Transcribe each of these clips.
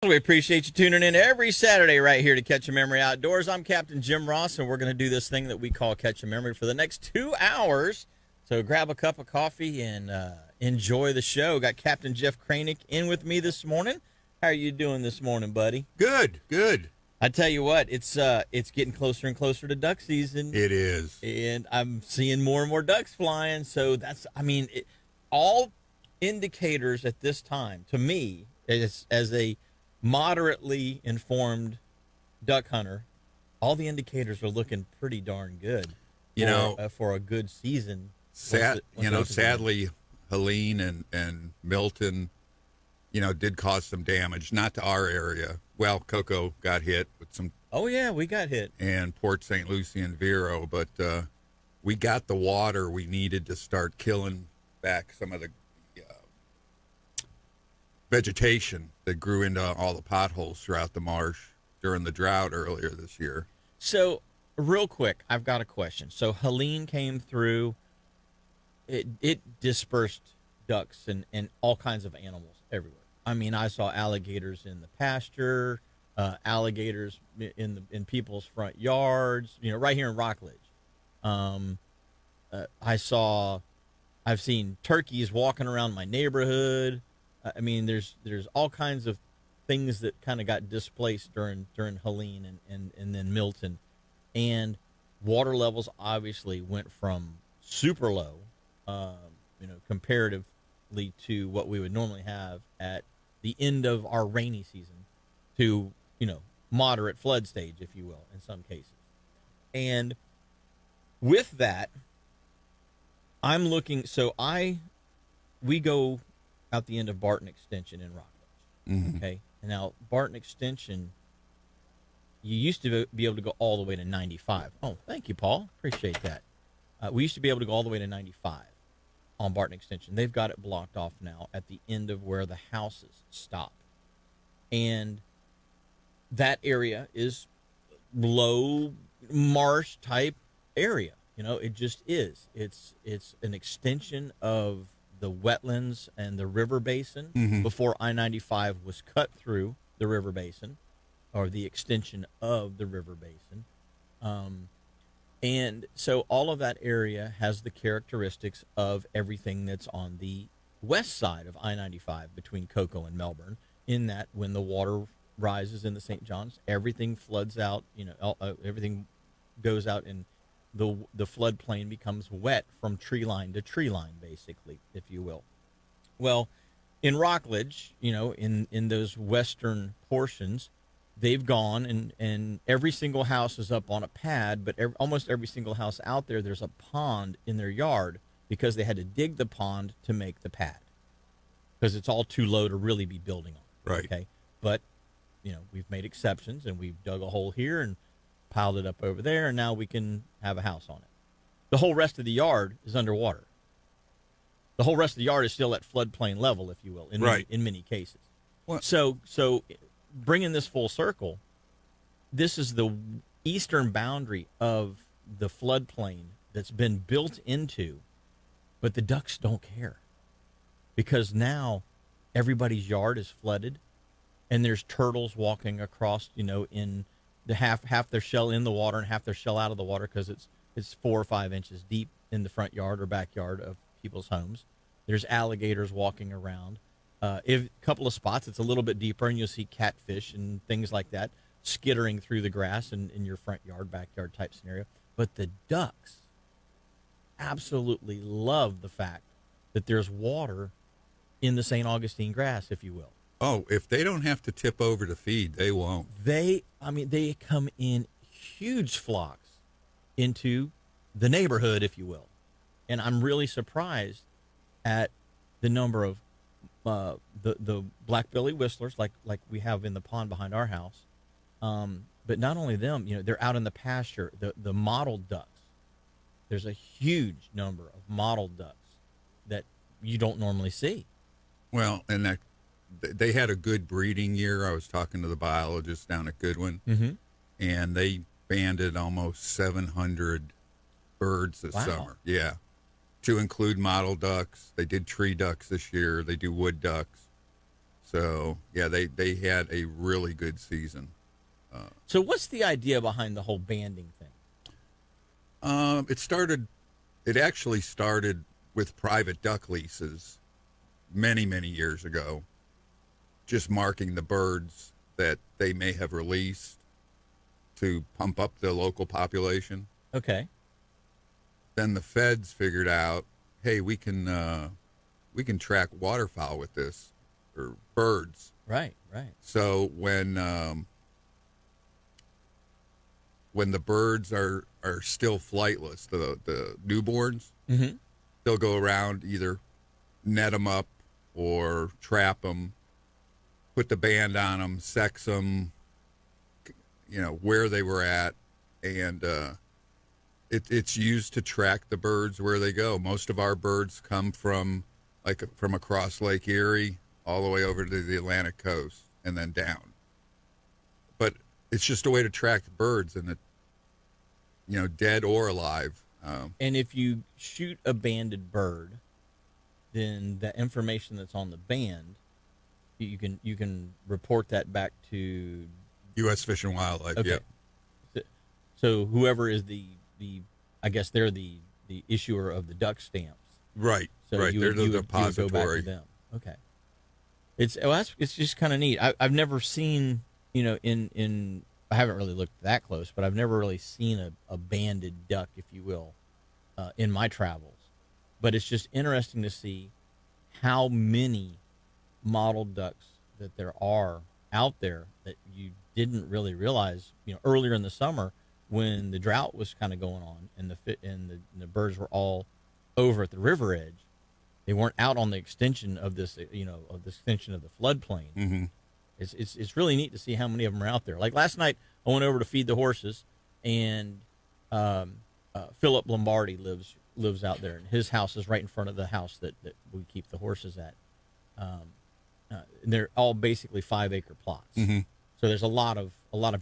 We appreciate you tuning in every Saturday right here to Catch a Memory Outdoors. I'm Captain Jim Ross, and we're going to do this thing that we call Catch a Memory for the next 2 hours. So grab a cup of coffee and enjoy the show. Got Captain Jeff Kraynik in with me this morning. How are you doing this morning, buddy? Good. I tell you what, it's getting closer and closer to duck season. It is. And I'm seeing more and more ducks flying. So all indicators at this time, to me, as a moderately informed duck hunter, all the indicators are looking pretty darn good. For a good season. Sadly, Helene and Milton, did cause some damage. Not to our area. Well, Coco got hit with some. Oh yeah, we got hit. And Port St. Lucie and Vero, but we got the water we needed to start killing back some of the vegetation that grew into all the potholes throughout the marsh during the drought earlier this year. So, real quick, I've got a question. So, Helene came through. It dispersed ducks and all kinds of animals everywhere. I mean, I saw alligators in the pasture, alligators in people's front yards, right here in Rockledge. I've seen turkeys walking around my neighborhood. I mean, there's all kinds of things that kind of got displaced during Helene and then Milton, and water levels obviously went from super low, comparatively to what we would normally have at the end of our rainy season, to moderate flood stage, if you will, in some cases. And with that, I'm looking. So we go out the end of Barton Extension in Rockledge. Mm-hmm. Okay. And now Barton Extension, you used to be able to go all the way to 95. Oh, thank you, Paul. Appreciate that. We used to be able to go all the way to 95 on Barton Extension. They've got it blocked off now at the end of where the houses stop. And that area is low marsh type area. It just is. It's an extension of the wetlands and the river basin. Mm-hmm. Before I-95 was cut through the river basin, or the extension of the river basin. And so all of that area has the characteristics of everything that's on the west side of I-95 between Cocoa and Melbourne, in that when the water rises in the St. Johns, everything floods out, everything goes out, and the floodplain becomes wet from tree line to tree line, basically, if you will. Well, in Rockledge, in those western portions, they've gone and every single house is up on a pad, but almost every single house out there, there's a pond in their yard, because they had to dig the pond to make the pad, because it's all too low to really be building on. Right. Okay. But, we've made exceptions, and we've dug a hole here and piled it up over there, and now we can have a house on it. The whole rest of the yard is underwater. The whole rest of the yard is still at floodplain level, if you will, in many cases. Well, so bringing this full circle, this is the eastern boundary of the floodplain that's been built into, but the ducks don't care, because now everybody's yard is flooded, and there's turtles walking across, in the half their shell in the water and half their shell out of the water, because it's 4 or 5 inches deep in the front yard or backyard of people's homes. There's alligators walking around. If a couple of spots, it's a little bit deeper, and you'll see catfish and things like that skittering through the grass in your front yard, backyard type scenario. But the ducks absolutely love the fact that there's water in the St. Augustine grass, if you will. Oh, if they don't have to tip over to feed, they won't. They come in huge flocks into the neighborhood, if you will. And I'm really surprised at the number of the black-bellied whistlers like we have in the pond behind our house. But not only them, they're out in the pasture. The mottled ducks. There's a huge number of mottled ducks that you don't normally see. Well, and that they had a good breeding year. I was talking to the biologist down at Goodwin, mm-hmm. and they banded almost 700 birds this summer. Yeah, to include mottled ducks. They did tree ducks this year. They do wood ducks. So yeah, they had a really good season. So what's the idea behind the whole banding thing? It started. It actually started with private duck leases many years ago, just marking the birds that they may have released to pump up the local population. Okay. Then the feds figured out, hey, we can track waterfowl with this, or birds. Right. Right. So when the birds are still flightless, the newborns, Mm-hmm. they'll go around, either net them up or trap them, put the band on them, sex them, where they were at, and it's used to track the birds where they go. Most of our birds come from across Lake Erie all the way over to the Atlantic coast and then down. But it's just a way to track the birds, and dead or alive. And if you shoot a banded bird, then the information that's on the band, you can report that back to U.S. Fish and Wildlife. okay. Yep. So whoever is the I guess they're the issuer of the duck stamps. Right. So right. you They're would, the you would go back depository. to them. Okay. It's just kind of neat. I've never seen, in I haven't really looked that close, but I've never really seen a banded duck, if you will, in my travels. But it's just interesting to see how many mottled ducks that there are out there that you didn't really realize, earlier in the summer when the drought was kind of going on and the birds were all over at the river edge. They weren't out on the extension of this, of the extension of the floodplain. Mm-hmm. It's really neat to see how many of them are out there. Like last night, I went over to feed the horses, and Philip Lombardi lives out there, and his house is right in front of the house that we keep the horses at. And they're all basically 5-acre plots, Mm-hmm. so there's a lot of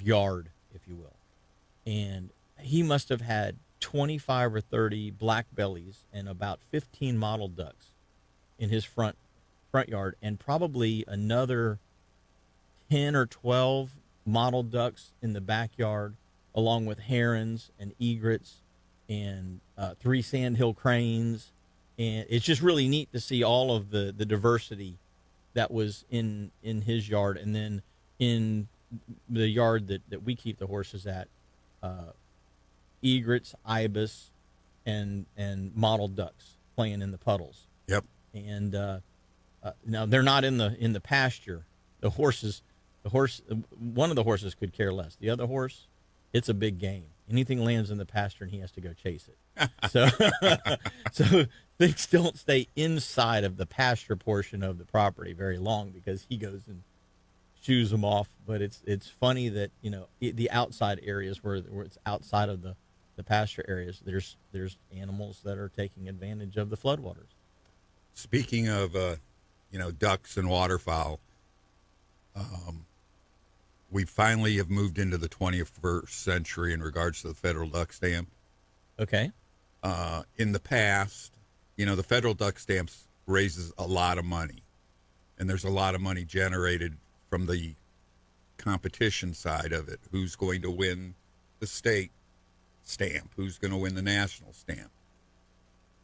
yard, if you will. And he must have had 25 or 30 black bellies and about 15 mottled ducks in his front yard, and probably another 10 or 12 mottled ducks in the backyard, along with herons and egrets and 3 sandhill cranes. And it's just really neat to see all of the diversity that was in his yard. And then in the yard that we keep the horses at, egrets, ibis, and mottled ducks playing in the puddles. Yep. And now they're not in the pasture. One of the horses could care less. The other horse, it's a big game. Anything lands in the pasture, and he has to go chase it. So things don't stay inside of the pasture portion of the property very long, because he goes and shoos them off. But it's funny that the outside areas where it's outside of the pasture areas, there's animals that are taking advantage of the floodwaters. Speaking of ducks and waterfowl, we finally have moved into the 21st century in regards to the federal duck stamp. Okay. In the past, the federal duck stamps raises a lot of money, and there's a lot of money generated from the competition side of it. Who's going to win the state stamp? Who's going to win the national stamp?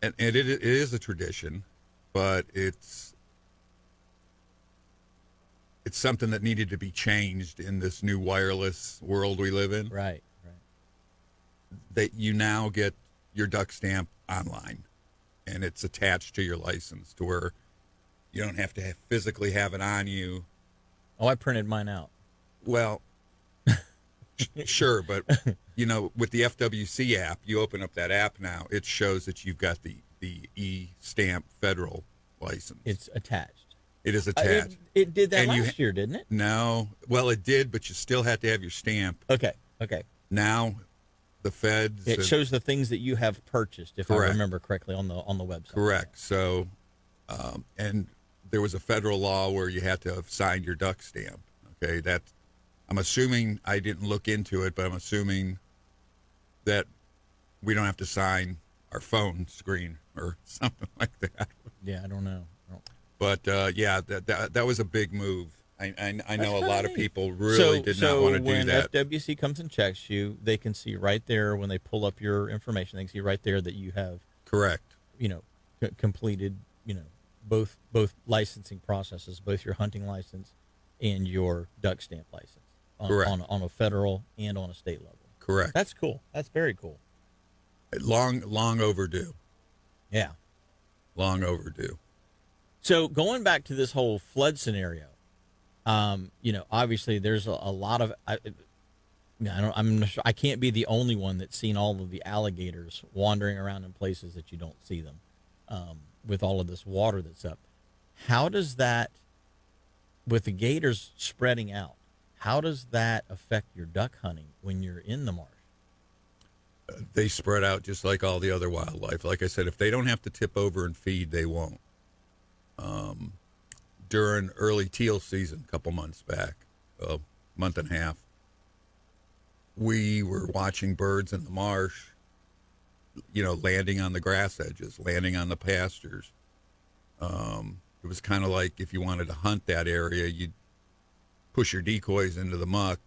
And it is a tradition, but it's something that needed to be changed in this new wireless world we live in. Right. That you now get your duck stamp online, and it's attached to your license, to where you don't have to physically have it on you. Oh, I printed mine out. Well, sure, but with the FWC app, you open up that app now, it shows that you've got the e-stamp federal license. It's attached. It is attached. It did that And last year, didn't it? No, well, it did, but you still had to have your stamp. Okay. Now, the feds. It shows the things that you have purchased, if Correct. I remember correctly, on the website. Correct. So, and there was a federal law where you had to have signed your duck stamp. Okay, I'm assuming, I didn't look into it, but I'm assuming that we don't have to sign our phone screen or something like that. Yeah, I don't know. But yeah, that was a big move. I know a kinda lot of neat. people really did not want to do when that. FWC comes and checks you, they can see right there when they pull up your information. They can see right there that you have, Correct. completed, both licensing processes, both your hunting license and your duck stamp license Correct. on a federal and on a state level. Correct. That's cool. That's very cool. Long overdue. Yeah. Long overdue. So going back to this whole flood scenario, obviously there's a lot of I'm not sure, I can't be the only one that's seen all of the alligators wandering around in places that you don't see them, with all of this water that's up. How does that, with the gators spreading out, how does that affect your duck hunting when you're in the marsh? They spread out just like all the other wildlife. Like I said, if they don't have to tip over and feed, they won't. During early teal season, a couple months back, a month and a half, we were watching birds in the marsh, landing on the grass edges, landing on the pastures. It was kind of like if you wanted to hunt that area, you'd push your decoys into the muck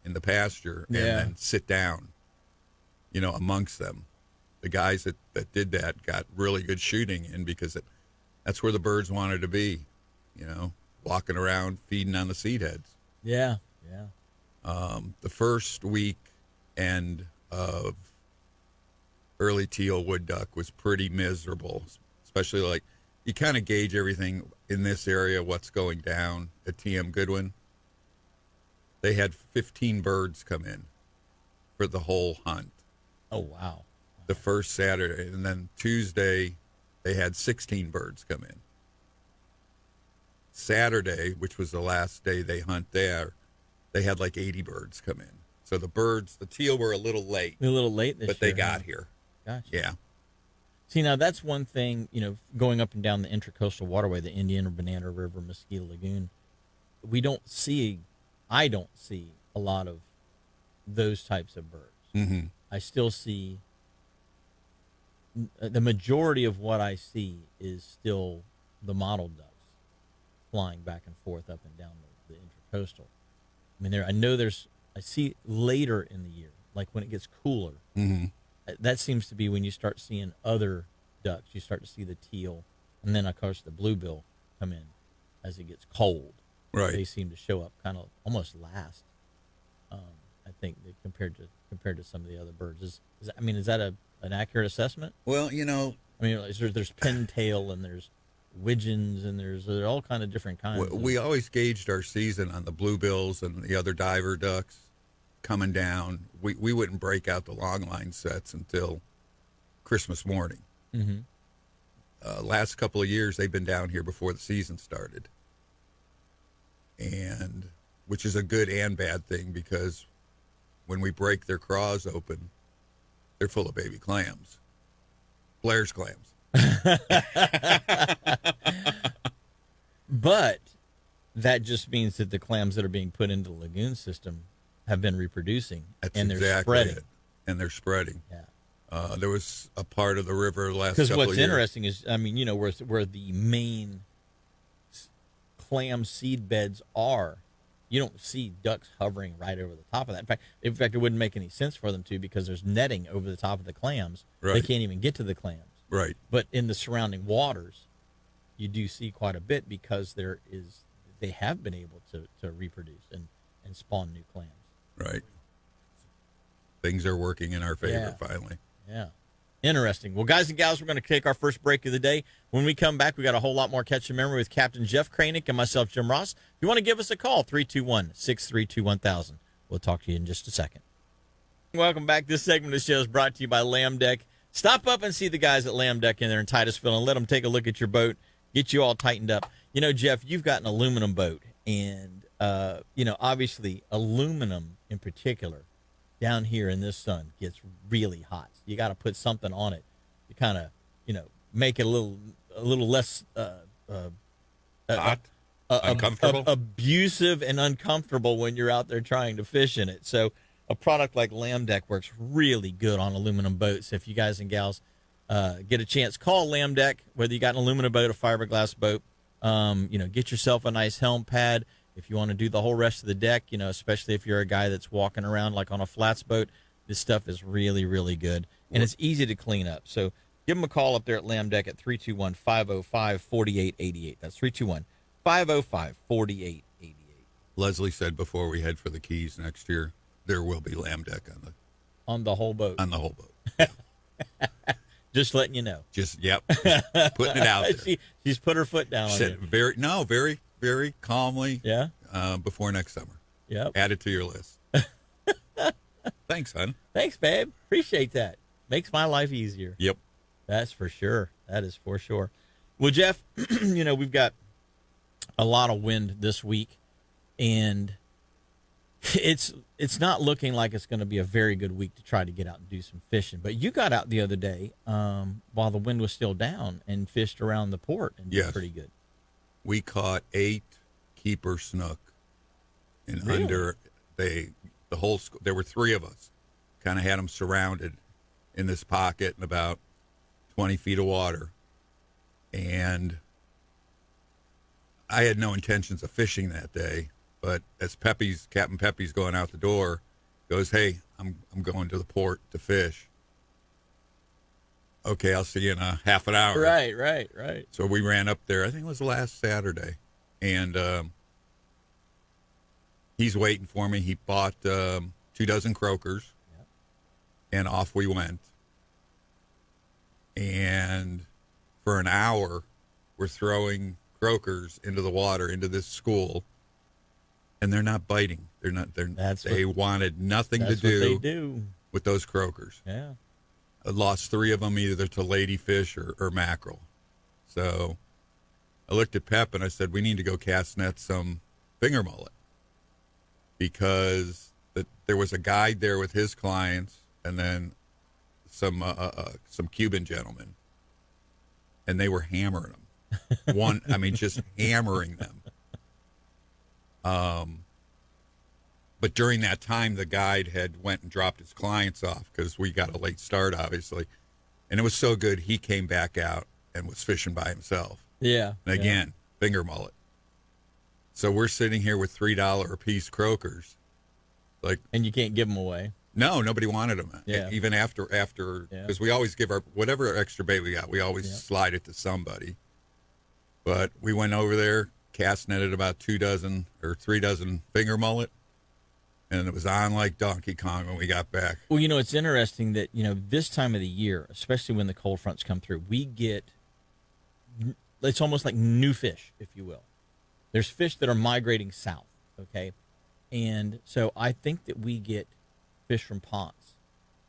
in the pasture and then sit down, amongst them. The guys that did that got really good shooting in because that's where the birds wanted to be, walking around, feeding on the seed heads. Yeah. The first week end of early teal wood duck was pretty miserable, especially like you kind of gauge everything in this area, what's going down at TM Goodwin. They had 15 birds come in for the whole hunt. Oh, wow. The first Saturday. And then Tuesday, they had 16 birds come in. Saturday, which was the last day they hunt there, they had like 80 birds come in. So the teal were a little late. A little late this but year. they got here. Gotcha. Yeah. See, now that's one thing, going up and down the Intracoastal Waterway, the Indian or Banana River, Mosquito Lagoon, I don't see a lot of those types of birds. Mm-hmm. I still see, the majority of what I see is still the mottled ducks flying back and forth up and down the Intracoastal. I mean, I see later in the year, like when it gets cooler, Mm-hmm. that seems to be when you start seeing other ducks. You start to see the teal, and then of course the bluegill come in as it gets cold. Right. They seem to show up kind of almost last. I think compared to some of the other birds. Is that an accurate assessment? Well, There's pintail and there's widgeons and there's all kind of different kinds. we always gauged our season on the bluebills and the other diver ducks coming down. We wouldn't break out the long line sets until Christmas morning. Mm-hmm. Last couple of years, they've been down here before the season started, and which is a good and bad thing because when we break their craws open, they're full of baby clams, Blair's clams. But that just means that the clams that are being put into the lagoon system have been reproducing. That's and they're exactly spreading. it. And they're spreading. Yeah. There was a part of the river last Because couple of what's years. interesting is, where the main clam seed beds are, you don't see ducks hovering right over the top of that. In fact, it wouldn't make any sense for them to because there's netting over the top of the clams. Right. They can't even get to the clams. Right. But in the surrounding waters, you do see quite a bit because they have been able to reproduce and spawn new clams. Right. Things are working in our favor finally. Yeah. Interesting. Well, guys and gals, we're going to take our first break of the day. When we come back, we got a whole lot more Catch Your Memory with Captain Jeff Kraynik and myself, Jim Ross. If you want to give us a call, 321-632-1000. We'll talk to you in just a second. Welcome back. This segment of the show is brought to you by Lamb Deck. Stop up and see the guys at Lamb Deck in there in Titusville and let them take a look at your boat, get you all tightened up. Jeff, you've got an aluminum boat, and, obviously aluminum in particular down here in this sun gets really hot. You got to put something on it to kind of, make it a little less Hot? Uncomfortable? abusive and uncomfortable when you're out there trying to fish in it. So a product like Lamb Deck works really good on aluminum boats. If you guys and gals get a chance, call Lamb Deck, whether you got an aluminum boat, a fiberglass boat. Get yourself a nice helm pad. If you want to do the whole rest of the deck, especially if you're a guy that's walking around like on a flats boat, this stuff is really, really good. And it's easy to clean up. So give them a call up there at Lamb Deck at 321-505-4888. That's 321-505-4888. Leslie said before we head for the Keys next year, there will be Lamb Deck on the whole boat. On the whole boat. Just letting you know. Just putting it out there. She's put her foot down on you. Very, very calmly. Yeah. Before next summer. Yep. Add it to your list. Thanks, hon. Thanks, babe. Appreciate that. Makes my life easier. Yep. That's for sure. That is for sure. Well, Jeff, we've got a lot of wind this week, and it's not looking like it's going to be a very good week to try to get out and do some fishing. But you got out the other day while the wind was still down and fished around the port and did pretty good. We caught 8 keeper snook, and Really? the whole school. There were 3 of us. Kind of had them surrounded in this pocket in about 20 feet of water, and I had no intentions of fishing that day. But as Captain Pepe's going out the door, goes, "Hey, I'm going to the port to fish." Okay, I'll see you in a half an hour. Right. So we ran up there. I think it was last Saturday, and he's waiting for me. He bought 2 dozen croakers, and off we went. And for an hour, we're throwing croakers into the water into this school. And they're not biting. They wanted nothing to do with those croakers. Yeah. I lost 3 of them either to ladyfish or mackerel. So I looked at Pep and I said, we need to go cast net some finger mullet, because there was a guide there with his clients and then some Cuban gentlemen, and they were hammering them. Just hammering them. But during that time, the guide had went and dropped his clients off because we got a late start, obviously. And it was so good, he came back out and was fishing by himself. Yeah. And again, finger mullet. So we're sitting here with $3 a piece croakers. And you can't give them away. No, nobody wanted them. Yeah. Even after, because we always give whatever extra bait we got, we always slide it to somebody. But we went over there, cast netted about 2 dozen or 3 dozen finger mullet, and it was on like Donkey Kong when we got back. Well, it's interesting that, this time of the year, especially when the cold fronts come through, it's almost like new fish, if you will. There's fish that are migrating south, okay? And so I think that we get fish from ponds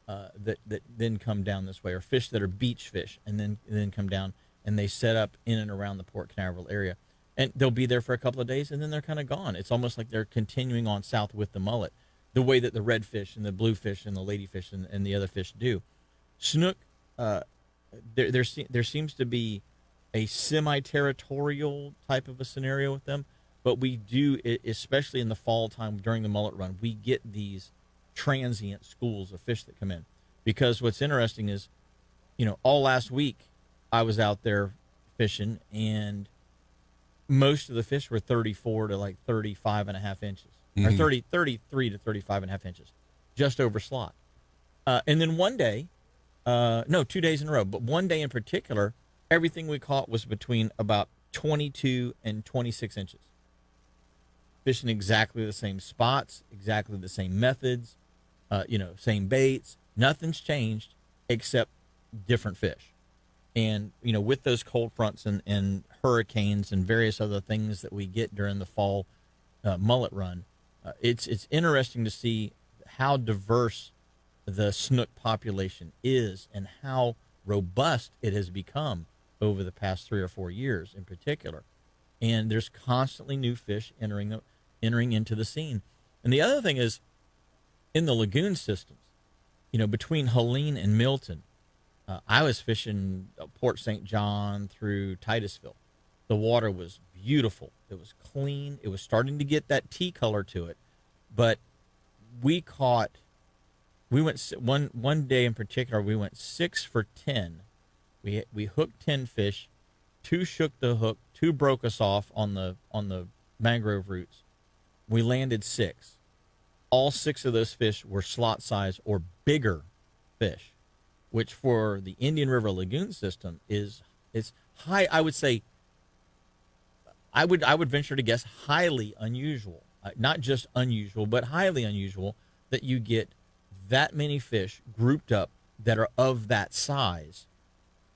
that then come down this way, or fish that are beach fish and then come down, and they set up in and around the Port Canaveral area. And they'll be there for a couple of days, and then they're kind of gone. It's almost like they're continuing on south with the mullet, the way that the redfish and the bluefish and the ladyfish and the other fish do. Snook, there seems to be a semi-territorial type of a scenario with them, but we do, especially in the fall time during the mullet run, we get these transient schools of fish that come in. Because what's interesting is, all last week I was out there fishing, and most of the fish were 34 to like 35 and a half inches, or 33 to 35 and a half inches, just over slot. And then one day, 2 days in a row, but one day in particular, everything we caught was between about 22 and 26 inches. Fishing exactly the same spots, exactly the same methods, same baits. Nothing's changed except different fish. And, with those cold fronts and hurricanes and various other things that we get during the fall mullet run, it's interesting to see how diverse the snook population is and how robust it has become over the past 3 or 4 years in particular. And there's constantly new fish entering into the scene. And the other thing is, in the lagoon systems, between Helene and Milton, I was fishing Port St. John through Titusville. The water was beautiful. It was clean. It was starting to get that tea color to it. But we went one day in particular, we went 6 for 10. We hooked 10 fish, 2 shook the hook, 2 broke us off on the mangrove roots. We landed 6. All 6 of those fish were slot size or bigger fish, which for the Indian River Lagoon system is high. I would say I would venture to guess highly unusual. Not just unusual, but highly unusual that you get that many fish grouped up that are of that size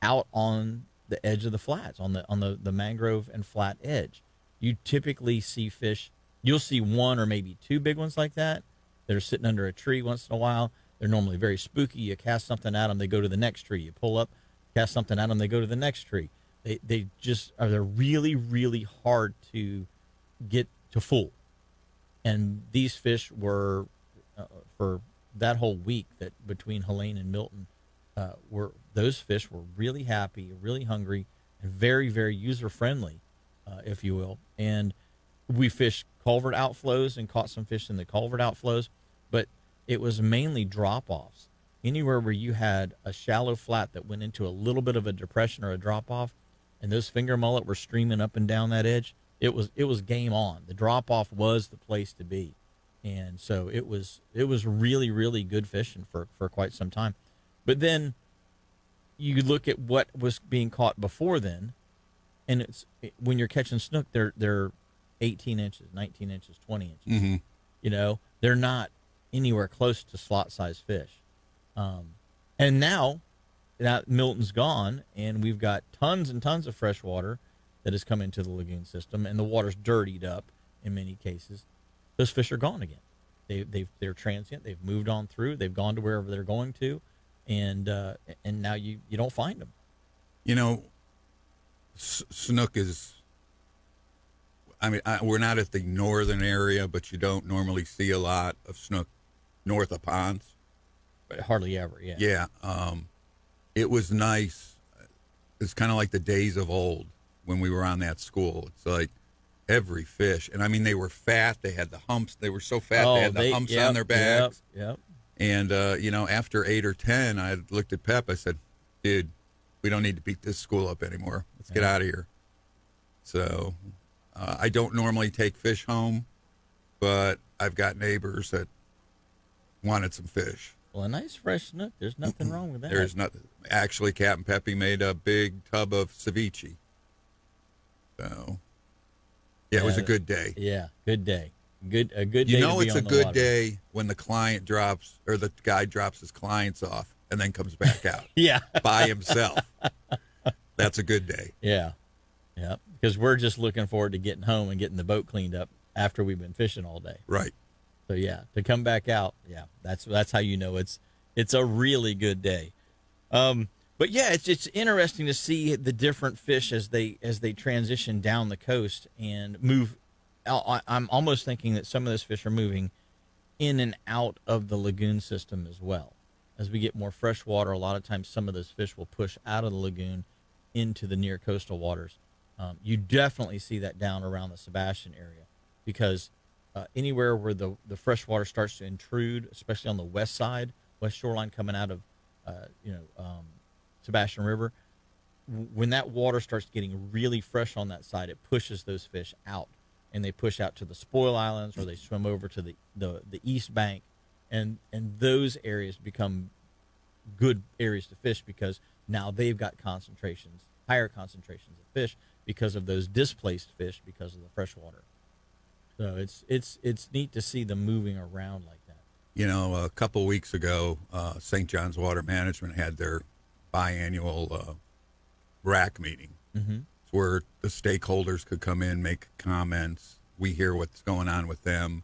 out on the edge of the flats, on the mangrove and flat edge. You typically see fish, you'll see 1 or maybe 2 big ones like that are sitting under a tree once in a while. They're normally very spooky. You cast something at them, they go to the next tree. You pull up, cast something at them, they go to the next tree. They just are, they're really, really hard to get to fool. And these fish were, for that whole week that between Helene and Milton, those fish were really happy, really hungry, and very, very user-friendly, if you will. And we fished culvert outflows and caught some fish in the culvert outflows, but it was mainly drop-offs. Anywhere where you had a shallow flat that went into a little bit of a depression or a drop-off, and those finger mullet were streaming up and down that edge, it was game on. The drop-off was the place to be. And so it was really, really good fishing for quite some time. But then you look at what was being caught before then, and when you're catching snook, they're 18 inches, 19 inches, 20 inches. Mm-hmm. You know, they're not anywhere close to slot size fish. And now that Milton's gone, and we've got tons and tons of fresh water that has come into the lagoon system, and the water's dirtied up in many cases. Those fish are gone again. They're transient. They've moved on through. They've gone to wherever they're going to, and now you don't find them. You know, snook is. I mean, we're not at the northern area, but you don't normally see a lot of snook north of ponds. But hardly ever, yeah. Yeah. It was nice. It's kind of like the days of old when we were on that school. It's like every fish, and I mean, they were fat. They had the humps. They were so fat. They had the humps on their backs. Yep. And you know, after 8 or 10, I looked at Pep. I said, "Dude, we don't need to beat this school up anymore. Let's get out of here." So, I don't normally take fish home, but I've got neighbors that wanted some fish. Well, a nice fresh snook. There's nothing wrong with that. There's nothing. Actually, Capt and Peppy made a big tub of ceviche. So, yeah, it was a good day. Yeah, good day. A good day. You know, to be it's on a the good water. day when the client drops, or the guy drops his clients off and then comes back out. Yeah. By himself. That's a good day. Yeah. Yeah. Because we're just looking forward to getting home and getting the boat cleaned up after we've been fishing all day. Right. So yeah, to come back out, yeah, that's how you know it's a really good day. But yeah, it's interesting to see the different fish as they transition down the coast and move. I'm almost thinking that some of those fish are moving in and out of the lagoon system as well. As we get more fresh water, a lot of times some of those fish will push out of the lagoon into the near coastal waters. You definitely see that down around the Sebastian area because anywhere where the fresh water starts to intrude, especially on the west side, west shoreline coming out of Sebastian River, when that water starts getting really fresh on that side, it pushes those fish out, and they push out to the Spoil Islands, or they swim over to the east bank, and those areas become good areas to fish because now they've got higher concentrations of fish because of those displaced fish because of the fresh water. So it's neat to see them moving around like that. You know, a couple weeks ago, St. John's Water Management had their biannual RAC meeting. Mm-hmm. It's where the stakeholders could come in, make comments. We hear what's going on with them.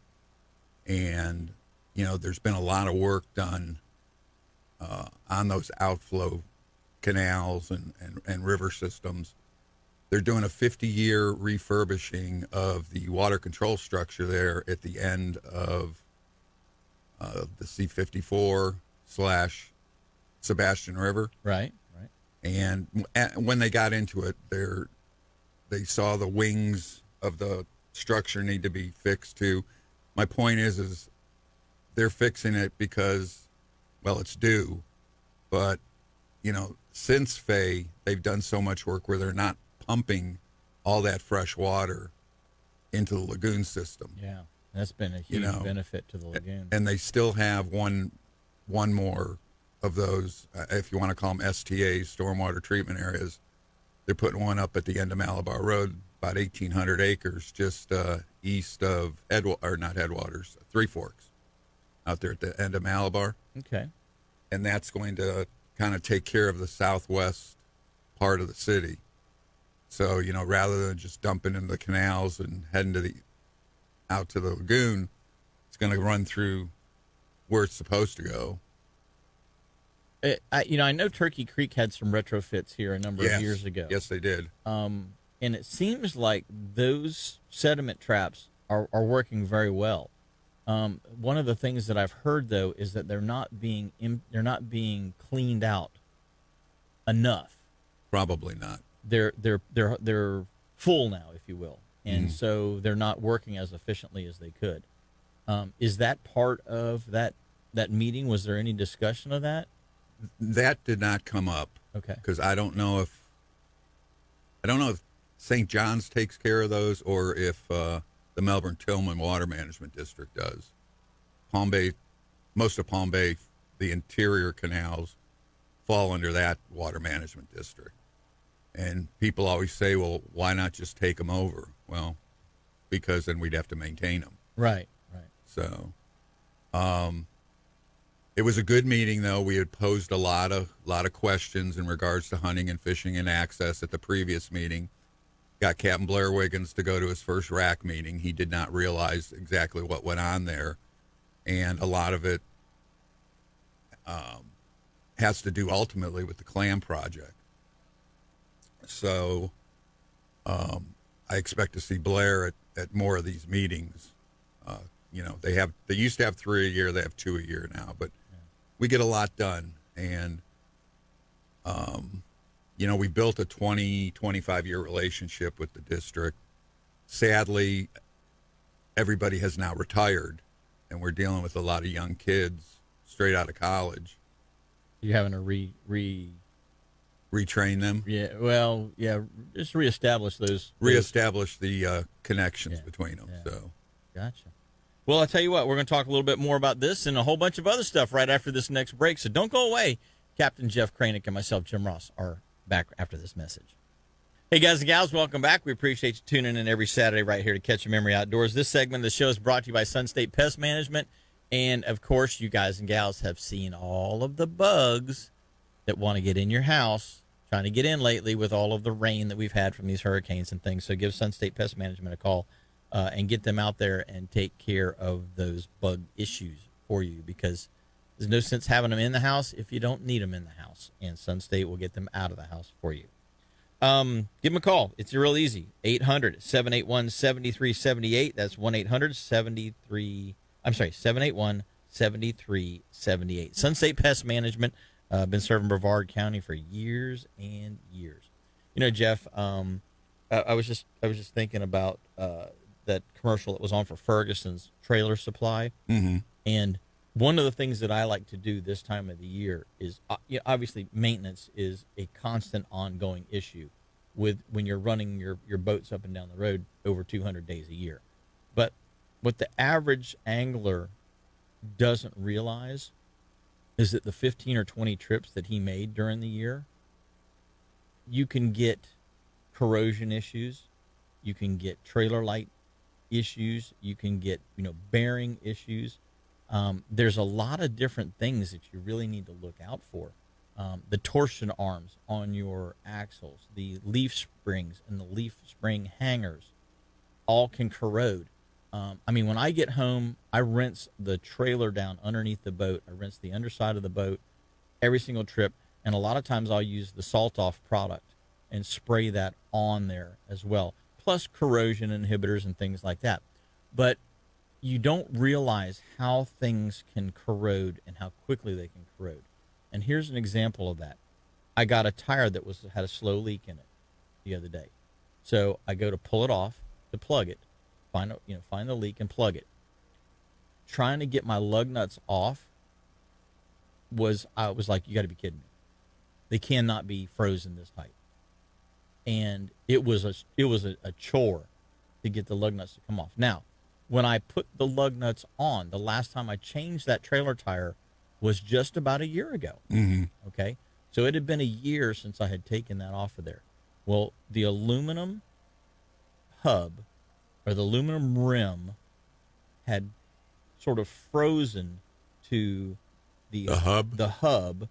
And, you know, there's been a lot of work done on those outflow canals and river systems. They're doing a 50-year refurbishing of the water control structure there at the end of the C-54 / Sebastian River. Right. And when they got into it, they saw the wings of the structure need to be fixed too. My point is they're fixing it because, well, it's due. But, you know, since Faye, they've done so much work where they're not pumping all that fresh water into the lagoon system. Yeah, that's been a You huge know, benefit to the lagoon. And they still have one more of those, if you want to call them STAs, stormwater treatment areas. They're putting one up at the end of Malabar Road, about 1,800 acres, just east of not Headwaters, Three Forks, out there at the end of Malabar. Okay. And that's going to kind of take care of the southwest part of the city. So, rather than just dumping into the canals and heading out to the lagoon, it's going to run through where it's supposed to go. I know Turkey Creek had some retrofits here a number of years ago. Yes, they did. And it seems like those sediment traps are working very well. One of the things that I've heard though is that they're not being cleaned out enough. Probably not. They're full now, if you will, and so they're not working as efficiently as they could. Is that part of that meeting? Was there any discussion of that? That did not come up. Okay. Because I don't know if St. John's takes care of those or if the Melbourne Tillman Water Management District does. Palm Bay, most of Palm Bay, the interior canals fall under that water management district. And people always say, well, why not just take them over? Well, because then we'd have to maintain them. Right. So, it was a good meeting, though. We had posed a lot of questions in regards to hunting and fishing and access at the previous meeting. Got Captain Blair Wiggins to go to his first RAC meeting. He did not realize exactly what went on there, and a lot of it has to do ultimately with the clam project. So, I expect to see Blair at more of these meetings. They used to have 3 a year. They have 2 a year now, but we get a lot done. And, we built a 25-year relationship with the district. Sadly, everybody has now retired, and we're dealing with a lot of young kids straight out of college. You're having to retrain them. Yeah, well, yeah, just reestablish reestablish the connections between them. Yeah. So, gotcha. Well, I'll tell you what, we're going to talk a little bit more about this and a whole bunch of other stuff right after this next break. So don't go away. Captain Jeff Kraynik and myself, Jim Ross, are back after this message. Hey, guys and gals, welcome back. We appreciate you tuning in every Saturday right here to Catch a Memory Outdoors. This segment of the show is brought to you by Sun State Pest Management. And, of course, you guys and gals have seen all of the bugs that want to get in your house, trying to get in lately with all of the rain that we've had from these hurricanes and things. So give Sun State Pest Management a call and get them out there and take care of those bug issues for you, because there's no sense having them in the house if you don't need them in the house. And Sun State will get them out of the house for you. Give them a call. It's real easy. 800-781-7378. That's 781-7378. Sun State Pest Management. Been serving Brevard County for years and years. Jeff, I was just thinking about that commercial that was on for Ferguson's Trailer Supply. Mm-hmm. And one of the things that I like to do this time of the year is, obviously, maintenance is a constant ongoing issue when you're running your boats up and down the road over 200 days a year. But what the average angler doesn't realize is that the 15 or 20 trips that he made during the year, you can get corrosion issues, you can get trailer light issues, you can get bearing issues. There's a lot of different things that you really need to look out for. The torsion arms on your axles, the leaf springs and the leaf spring hangers all can corrode. When I get home, I rinse the trailer down underneath the boat. I rinse the underside of the boat every single trip. And a lot of times I'll use the salt-off product and spray that on there as well, plus corrosion inhibitors and things like that. But you don't realize how things can corrode and how quickly they can corrode. And here's an example of that. I got a tire that had a slow leak in it the other day. So I go to pull it off to plug it, find the leak and plug it. Trying to get my lug nuts off I was like, you got to be kidding me. They cannot be frozen this tight. and it was a chore to get the lug nuts to come off. Now, when I put the lug nuts on, the last time I changed that trailer tire was just about a year ago. Mm-hmm. Okay, so it had been a year since I had taken that off of there. Well, the aluminum hub or the aluminum rim had sort of frozen to The hub? the hub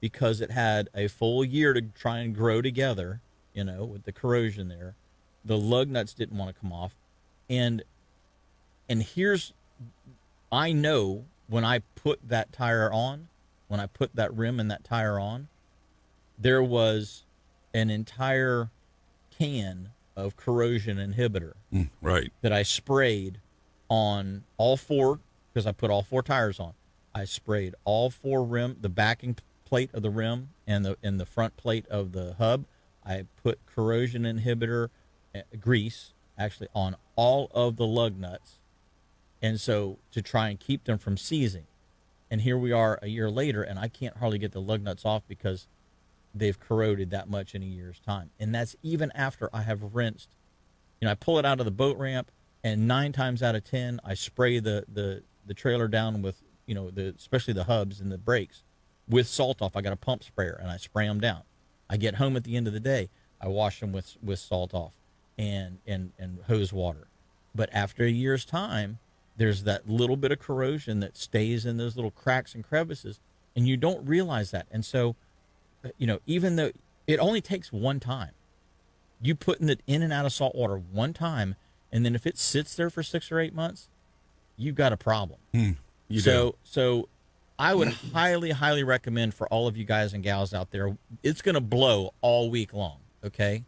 because it had a full year to try and grow together, with the corrosion there. The lug nuts didn't want to come off. And I know when I put that tire on, when I put that rim and that tire on, there was an entire can of corrosion inhibitor Right. that I sprayed on all four, because I put all four tires on. I sprayed all four the backing plate of the rim and the front plate of the hub. I put corrosion inhibitor grease actually on all of the lug nuts, and so to try and keep them from seizing. And here we are a year later, and I can't hardly get the lug nuts off because they've corroded that much in a year's time. And that's even after I have rinsed. I pull it out of the boat ramp, and 9 times out of 10, I spray the trailer down with, especially the hubs and the brakes with salt off. I got a pump sprayer, and I spray them down. I get home at the end of the day, I wash them with salt off and hose water. But after a year's time, there's that little bit of corrosion that stays in those little cracks and crevices, and you don't realize that. And so, even though it only takes one time, you putting it in and out of salt water one time, and then if it sits there for 6 or 8 months, you've got a problem. So I would highly, highly recommend for all of you guys and gals out there, it's going to blow all week long, okay?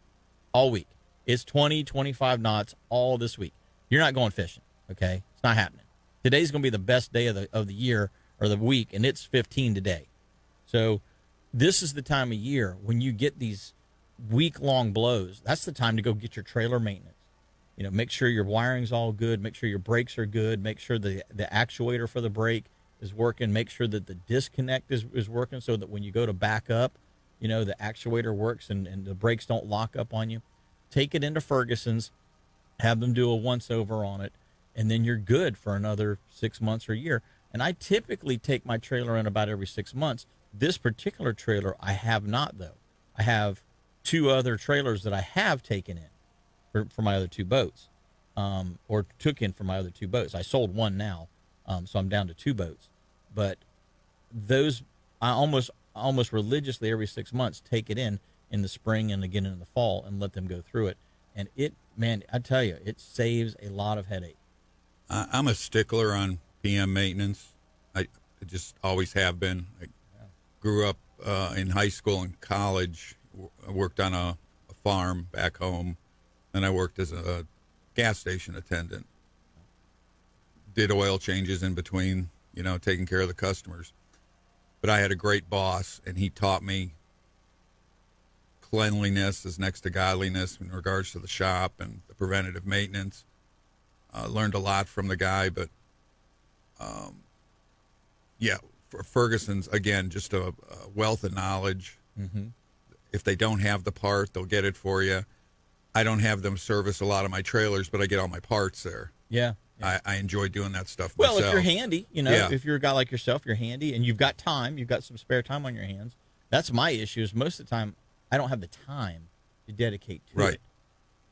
All week. It's 20, 25 knots all this week. You're not going fishing, okay? It's not happening. Today's going to be the best day of the year or the week, and it's 15 today. So this is the time of year when you get these week-long blows. That's the time to go get your trailer maintenance. Make sure your wiring's all good. Make sure your brakes are good. Make sure the actuator for the brake is working. Make sure that the disconnect is working so that when you go to back up, the actuator works and the brakes don't lock up on you. Take it into Ferguson's, have them do a once-over on it, and then you're good for another 6 months or a year. And I typically take my trailer in about every 6 months. This particular trailer, I have not, though. I have 2 other trailers that I have taken in for my other 2 boats, or took in for my other 2 boats. I sold one now, so I'm down to 2 boats. But those, I almost religiously every 6 months take it in the spring and again in the fall and let them go through it. And I tell you, it saves a lot of headache. I'm a stickler on PM maintenance. I just always have been. I grew up in high school and college. I worked on a farm back home. Then I worked as a gas station attendant. Did oil changes in between, taking care of the customers. But I had a great boss, and he taught me cleanliness is next to godliness in regards to the shop and the preventative maintenance. Learned a lot from the guy, but for Ferguson's, again, just a wealth of knowledge. Mm-hmm. If they don't have the part, they'll get it for you. I don't have them service a lot of my trailers, but I get all my parts there. Yeah. I enjoy doing that stuff Well, myself. if you're handy, if you're a guy like yourself, you're handy and you've got time, you've got some spare time on your hands. That's my issue is most of the time I don't have the time to dedicate to it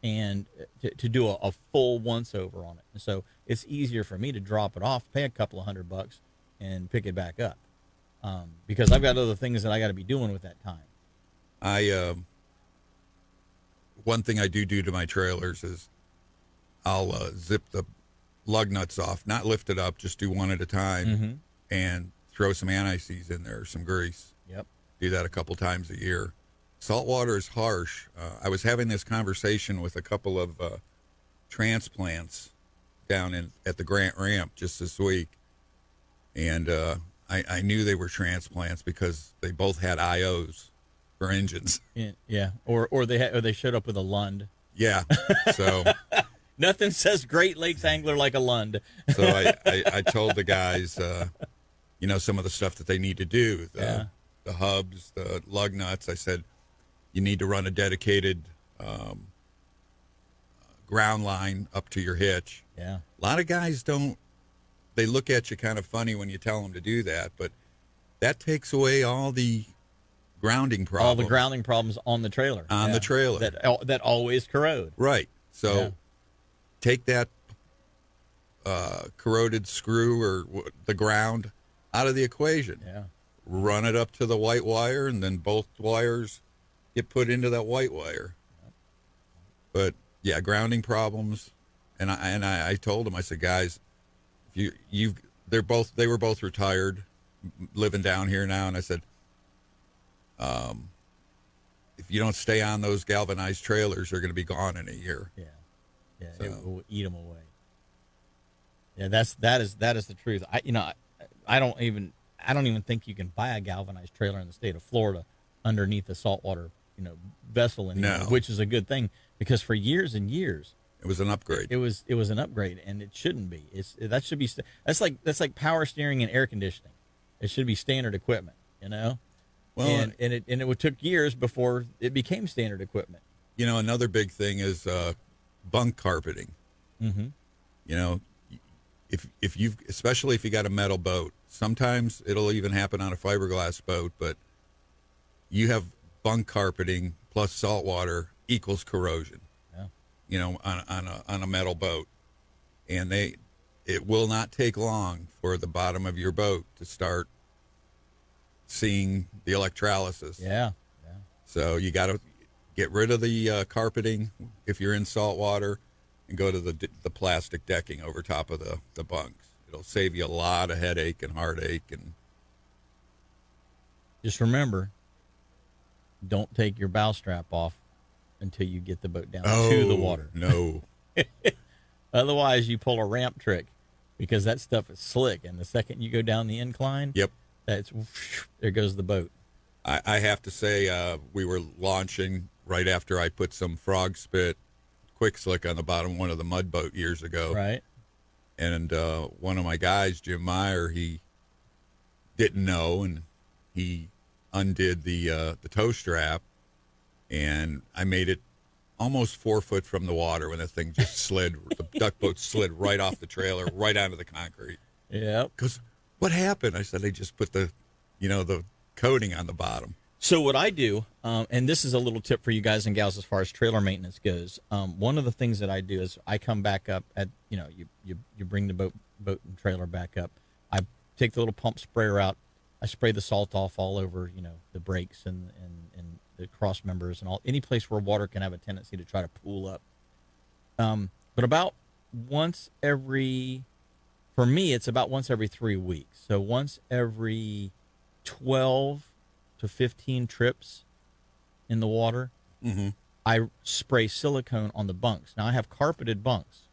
and to do a full once-over on it. And so it's easier for me to drop it off, pay a couple of $100 and pick it back up because I've got other things that I got to be doing with that time. One thing I do to my trailers is I'll zip the lug nuts off, not lift it up, just do one at a time, and throw some anti-seize in there, some grease. Yep. Do that a couple times a year. Salt water is harsh. I was having this conversation with a couple of transplants down at the Grant Ramp just this week, and I knew they were transplants because they both had IOs for engines. Yeah, or they showed up with a Lund. Yeah, so nothing says Great Lakes angler like a Lund. So I told the guys, some of the stuff that they need to do, the hubs, the lug nuts. I said, you need to run a dedicated ground line up to your hitch. Yeah. A lot of guys don't. They look at you kind of funny when you tell them to do that, but that takes away all the grounding problems. All the grounding problems on the trailer. On the trailer. That always corrode. Right. So take that corroded screw or the ground out of the equation. Yeah. Run it up to the white wire, and then both wires get put into that white wire. But yeah, grounding problems. And I told them, I said, guys, if they were both retired, living down here now, and I said, if you don't stay on those galvanized trailers, they're going to be gone in a year. Yeah. Yeah. So. It will eat them away. Yeah, that is the truth. I don't even think you can buy a galvanized trailer in the state of Florida underneath a saltwater, vessel anymore, which is a good thing, because for years and years it was an upgrade. It was an upgrade, and it shouldn't be. That's like power steering and air conditioning. It should be standard equipment, Well, and it took years before it became standard equipment. Another big thing is bunk carpeting. Mm-hmm. Especially if you got a metal boat, sometimes it'll even happen on a fiberglass boat, but you have bunk carpeting plus salt water equals corrosion. Yeah. On a metal boat, and it will not take long for the bottom of your boat to start seeing the electrolysis. Yeah. So you got to get rid of the carpeting if you're in salt water, and go to the plastic decking over top of the bunks. It'll save you a lot of headache and heartache. And just remember, don't take your bow strap off until you get the boat down to the water. No. Otherwise, you pull a ramp trick, because that stuff is slick, and the second you go down the incline, there goes the boat. I have to say, we were launching right after I put some frog spit quick slick on the bottom of one of the mud boat years ago. Right. And one of my guys, Jim Meyer, he didn't know, and he undid the tow strap, and I made it almost 4 foot from the water when the thing just slid. The duck boat slid right off the trailer, right onto the concrete. Yeah. Because what happened? I said, they just put the coating on the bottom. So what I do, and this is a little tip for you guys and gals as far as trailer maintenance goes. One of the things that I do is I come back up at, you bring the boat and trailer back up. I take the little pump sprayer out. I spray the salt off all over, the brakes and the cross members and any place where water can have a tendency to try to pool up. But about once every 3 weeks. So once every 12 to 15 trips in the water, mm-hmm. I spray silicone on the bunks. Now I have carpeted bunks,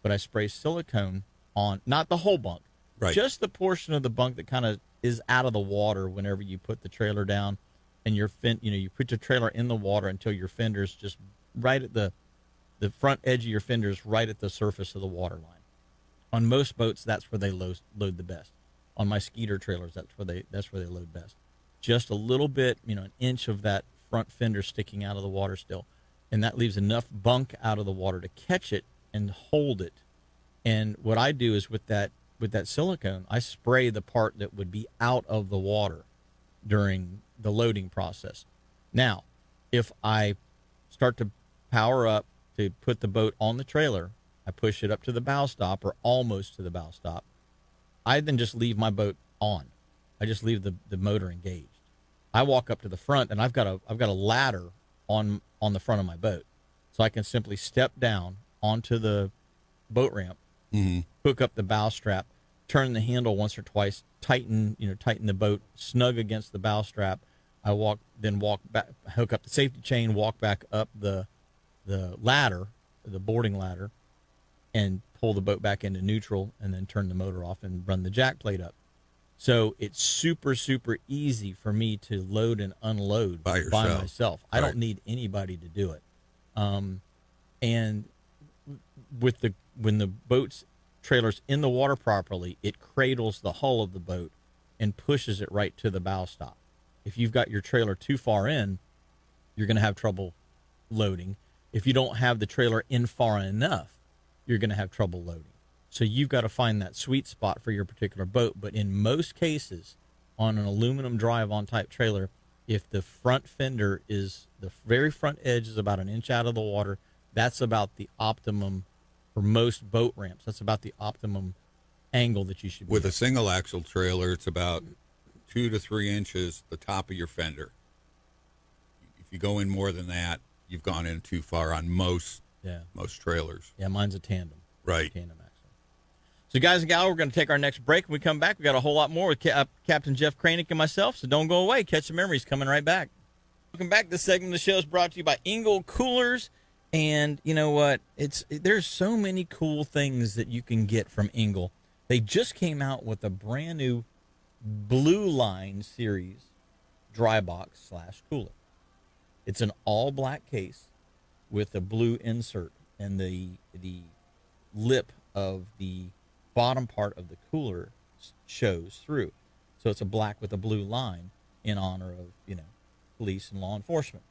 but I spray silicone on, not the whole bunk, right, just the portion of the bunk that kind of is out of the water whenever you put the trailer down, and you put your trailer in the water until your fender's just right at the front edge of your fender's right at the surface of the water line. On most boats, that's where they load the best. On my Skeeter trailers, that's where they load best. Just a little bit, an inch of that front fender sticking out of the water still, and that leaves enough bunk out of the water to catch it and hold it. And what I do is with that silicone, I spray the part that would be out of the water during the loading process. Now, if I start to power up to put the boat on the trailer, I push it up to the bow stop or almost to the bow stop. I then just leave my boat on. I just leave the motor engaged. I walk up to the front, and I've got a ladder on the front of my boat, so I can simply step down onto the boat ramp, mm-hmm. hook up the bow strap, turn the handle once or twice, tighten the boat snug against the bow strap. I walk back, hook up the safety chain, walk back up the ladder, the boarding ladder, and pull the boat back into neutral, and then turn the motor off and run the jack plate up. So it's super, super easy for me to load and unload by myself. Right. I don't need anybody to do it. And when the boat's trailer's in the water properly, it cradles the hull of the boat and pushes it right to the bow stop. If you've got your trailer too far in, you're going to have trouble loading. If you don't have the trailer in far enough, you're going to have trouble loading. So you've got to find that sweet spot for your particular boat. But in most cases, on an aluminum drive-on type trailer, if the front fender is, the very front edge is about an inch out of the water, that's about the optimum for most boat ramps. That's about the optimum angle that you should be With at. a single axle trailer, it's about 2 to 3 inches the top of your fender. If you go in more than that, you've gone in too far on most trailers. Yeah, mine's a tandem. Right. Tandem axle. So, guys and gals, we're going to take our next break. When we come back, we got a whole lot more with Captain Jeff Kraynik and myself, so don't go away. Catch the memories coming right back. Welcome back. This segment of the show is brought to you by Engel Coolers. And you know what? There's so many cool things that you can get from Engel. They just came out with a brand new Blue Line series dry box / cooler. It's an all black case with a blue insert, and the lip of the bottom part of the cooler shows through. So it's a black with a blue line in honor of, police and law enforcement.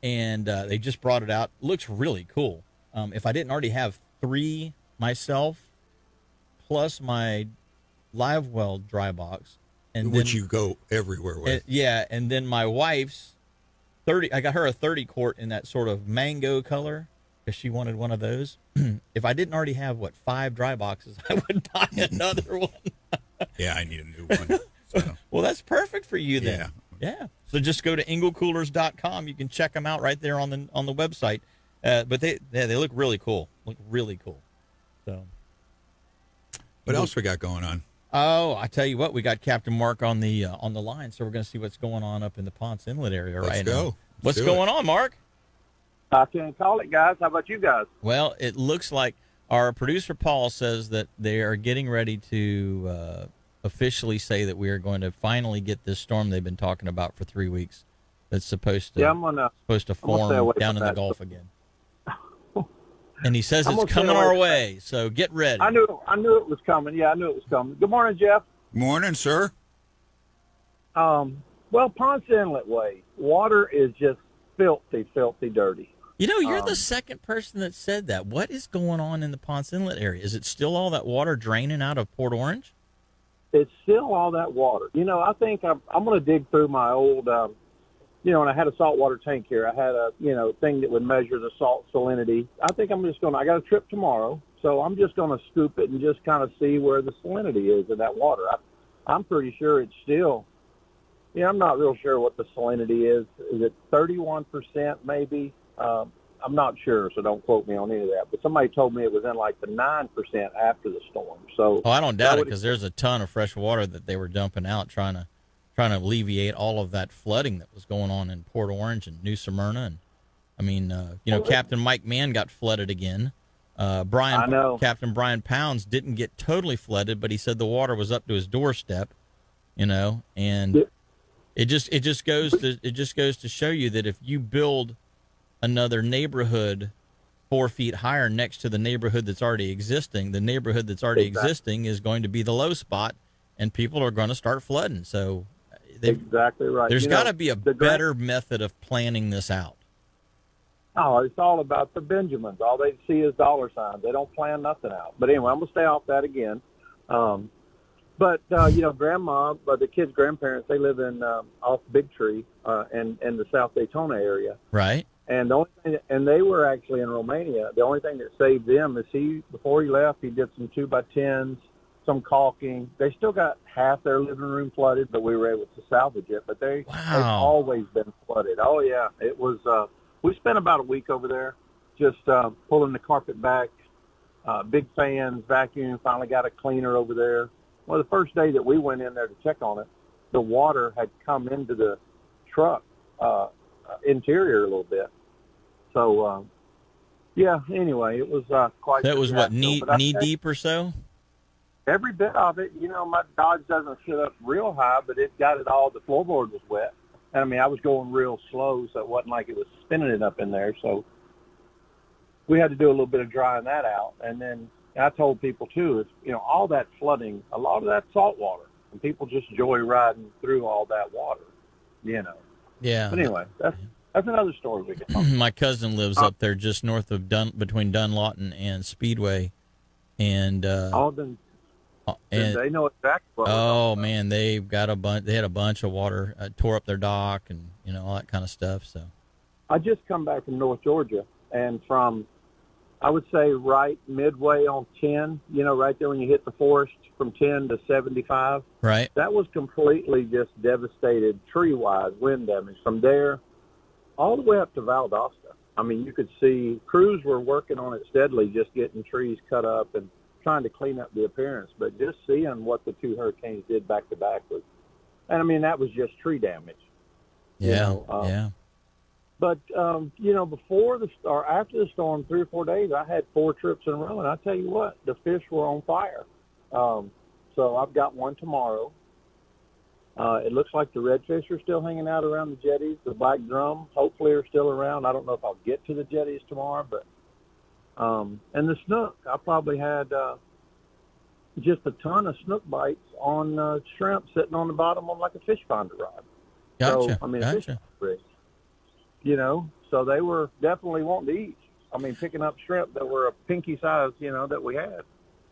And they just brought it out. Looks really cool. If I didn't already have 3 myself, plus my live well dry box, and which you go everywhere with. And then my wife's 30. I got her a 30 quart in that sort of mango color because she wanted one of those. If I didn't already have 5 dry boxes, I would buy another one. Yeah, I need a new one. So. Well, that's perfect for you then. Yeah. So just go to engelcoolers.com. You can check them out right there on the website. But they look really cool. So, what else we got going on? Oh, I tell you what, we got Captain Mark on the line, so we're going to see what's going on up in the Ponce Inlet area right now. Let's go. What's going on, Mark? I can't call it, guys. How about you guys? Well, it looks like our producer Paul says that they are getting ready to officially say that we are going to finally get this storm they've been talking about for 3 weeks. That's supposed to form down in the Gulf again. And he says it's coming our way, so get ready. I knew it was coming. Yeah, I knew it was coming. Good morning, Jeff. Morning, sir. Well, Ponce Inlet way, water is just filthy, filthy dirty. You're the second person that said that. What is going on in the Ponce Inlet area? Is it still all that water draining out of Port Orange? It's still all that water. I think I'm going to dig through my old, and I had a saltwater tank here. I had a, thing that would measure the salt salinity. I think I got a trip tomorrow, so I'm just going to scoop it and just kind of see where the salinity is in that water. I'm pretty sure it's still, I'm not real sure what the salinity is. Is it 31% maybe? I'm not sure, so don't quote me on any of that. But somebody told me it was in like the 9% after the storm. So, I don't doubt it, because there's a ton of fresh water that they were dumping out trying to alleviate all of that flooding that was going on in Port Orange and New Smyrna. And Captain Mike Mann got flooded again. Captain Brian Pounds didn't get totally flooded, but he said the water was up to his doorstep. And it just goes to show you that if you build another neighborhood 4 feet higher next to the neighborhood that's already existing, the neighborhood that's already existing is going to be the low spot, and people are going to start flooding. So exactly right. There's got to be a better method of planning this out. Oh, it's all about the Benjamins. All they see is dollar signs. They don't plan nothing out. But anyway, I'm going to stay off that again. Grandma, the kids' grandparents, they live in off Big Tree and in the South Daytona area. Right. And the only thing, and they were actually in Romania. The only thing that saved them is before he left, he did some 2x10s, some caulking. They still got half their living room flooded, but we were able to salvage it. But they've always been flooded. Oh yeah, it was. We spent about a week over there, just pulling the carpet back, big fans, vacuum. Finally got a cleaner over there. Well, the first day that we went in there to check on it, the water had come into the truck interior a little bit. So, anyway, it was quite... That was what, knee deep or so? Every bit of it. My Dodge doesn't sit up real high, but it got it all. The floorboard was wet. And, I was going real slow, so it wasn't like it was spinning it up in there. So we had to do a little bit of drying that out. And then I told people, too, it's, all that flooding, a lot of that salt water. And people just joyriding through all that water, Yeah. But anyway, That's another story we can talk about. My cousin lives up there just north of between Dunlawton and Speedway, and Alden, and they know exactly what we're talking about. man, they've got a bunch. They had a bunch of water, tore up their dock, and all that kind of stuff. So I just come back from North Georgia, and from, I would say, right midway on 10, right there when you hit the forest from 10 to 75. right, That was completely just devastated tree-wise, wind damage. From there, all the way up to Valdosta. I mean, you could see crews were working on it steadily, just getting trees cut up and trying to clean up the appearance. But just seeing what the two hurricanes did back to back was, and I mean, that was just tree damage. yeah, yeah. But, before or after the storm, 3 or 4 days, I had 4 trips in a row. And I tell you what, the fish were on fire. So I've got one tomorrow. It looks like the redfish are still hanging out around the jetties. The black drum, hopefully, are still around. I don't know if I'll get to the jetties tomorrow, but and the snook, I probably had just a ton of snook bites on shrimp sitting on the bottom of like a fish finder rod. gotcha, So, I mean, gotcha. fish rig, so they were definitely wanting to eat. I mean, picking up shrimp that were a pinky size, that we had.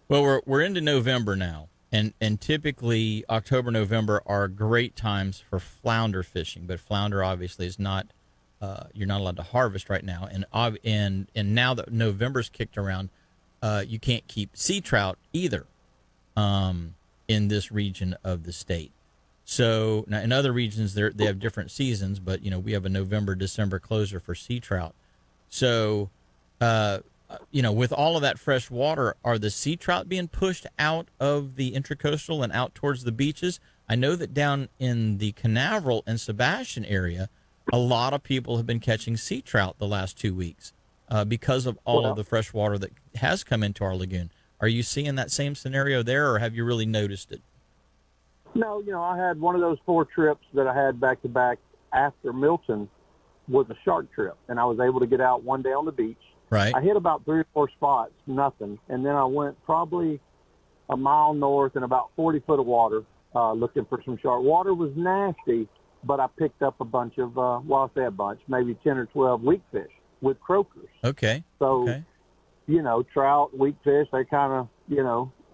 Well, we're into November now, and typically October, November are great times for flounder fishing. But flounder obviously is not you're not allowed to harvest right now, and now that November's kicked around, you can't keep sea trout either in this region of the state. So now in other regions they have different seasons, but we have a November, December closure for sea trout. So with all of that fresh water, are the sea trout being pushed out of the intracoastal and out towards the beaches? I know that down in the Canaveral and Sebastian area, a lot of people have been catching sea trout the last 2 weeks because of all of the fresh water that has come into our lagoon. Are you seeing that same scenario there, or have you really noticed it? No, I had one of those 4 trips that I had back to back after Milton was a shark trip, and I was able to get out one day on the beach. Right. I hit about 3 or 4 spots, nothing, and then I went probably a mile north in about 40 foot of water looking for some shark. Water was nasty, but I picked up a bunch of, I say a bunch, maybe 10 or 12 weakfish with croakers. Okay. So, okay. Trout, weakfish, they kind of,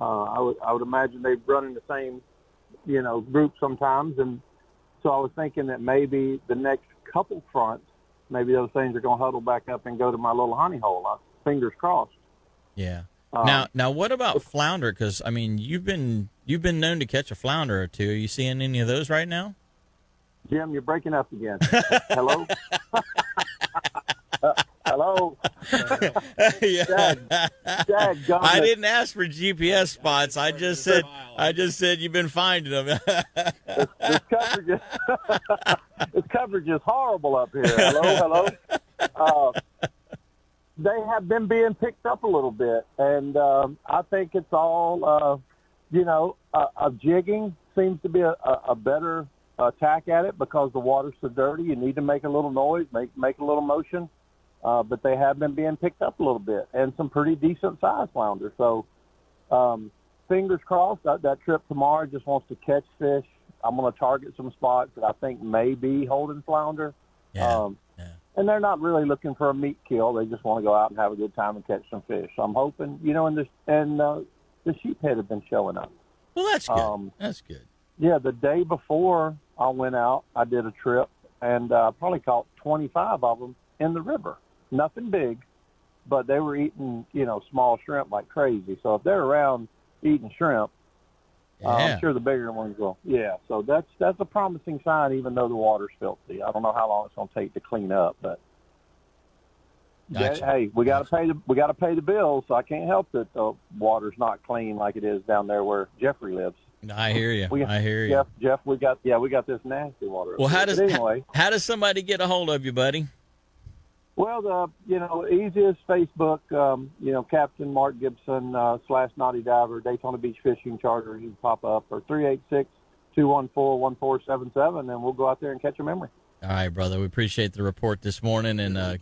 I would imagine they run in the same, group sometimes. And so I was thinking that maybe the next couple fronts, maybe those things are going to huddle back up and go to my little honey hole. Fingers crossed. Yeah. Now, what about flounder? Because I mean, you've been known to catch a flounder or two. Are you seeing any of those right now? Jim, you're breaking up again. Hello. Hello. Yeah. Dad, I didn't ask for GPS spots. I just said you've been finding them. This coverage is horrible up here. Hello. They have been being picked up a little bit, and I think it's all, jigging seems to be a better attack at it because the water's so dirty. You need to make a little noise, make a little motion. But they have been being picked up a little bit, and some pretty decent-sized flounder. So fingers crossed, that trip tomorrow just wants to catch fish. I'm going to target some spots that I think may be holding flounder. Yeah. And they're not really looking for a meat kill. They just want to go out and have a good time and catch some fish. So I'm hoping, and the sheephead have been showing up. Well, that's good. That's good. Yeah, the day before I went out, I did a trip, and probably caught 25 of them in the river. Nothing big, but they were eating, small shrimp like crazy. So if they're around eating shrimp, I'm sure the bigger ones will. Yeah, so that's a promising sign, even though the water's filthy. I don't know how long it's going to take to clean up, but Gotcha. Hey, we got to pay the bills, so I can't help it. The water's not clean like it is down there where Jeffrey lives. I hear you. Jeff, we got this nasty water. Well, how does somebody get a hold of you, buddy? Well, the easiest Facebook, Captain Mark Gibson / Naughty Diver, Daytona Beach Fishing Charter, you can pop up, or 386-214-1477, and we'll go out there and catch a memory. All right, brother. We appreciate the report this morning, and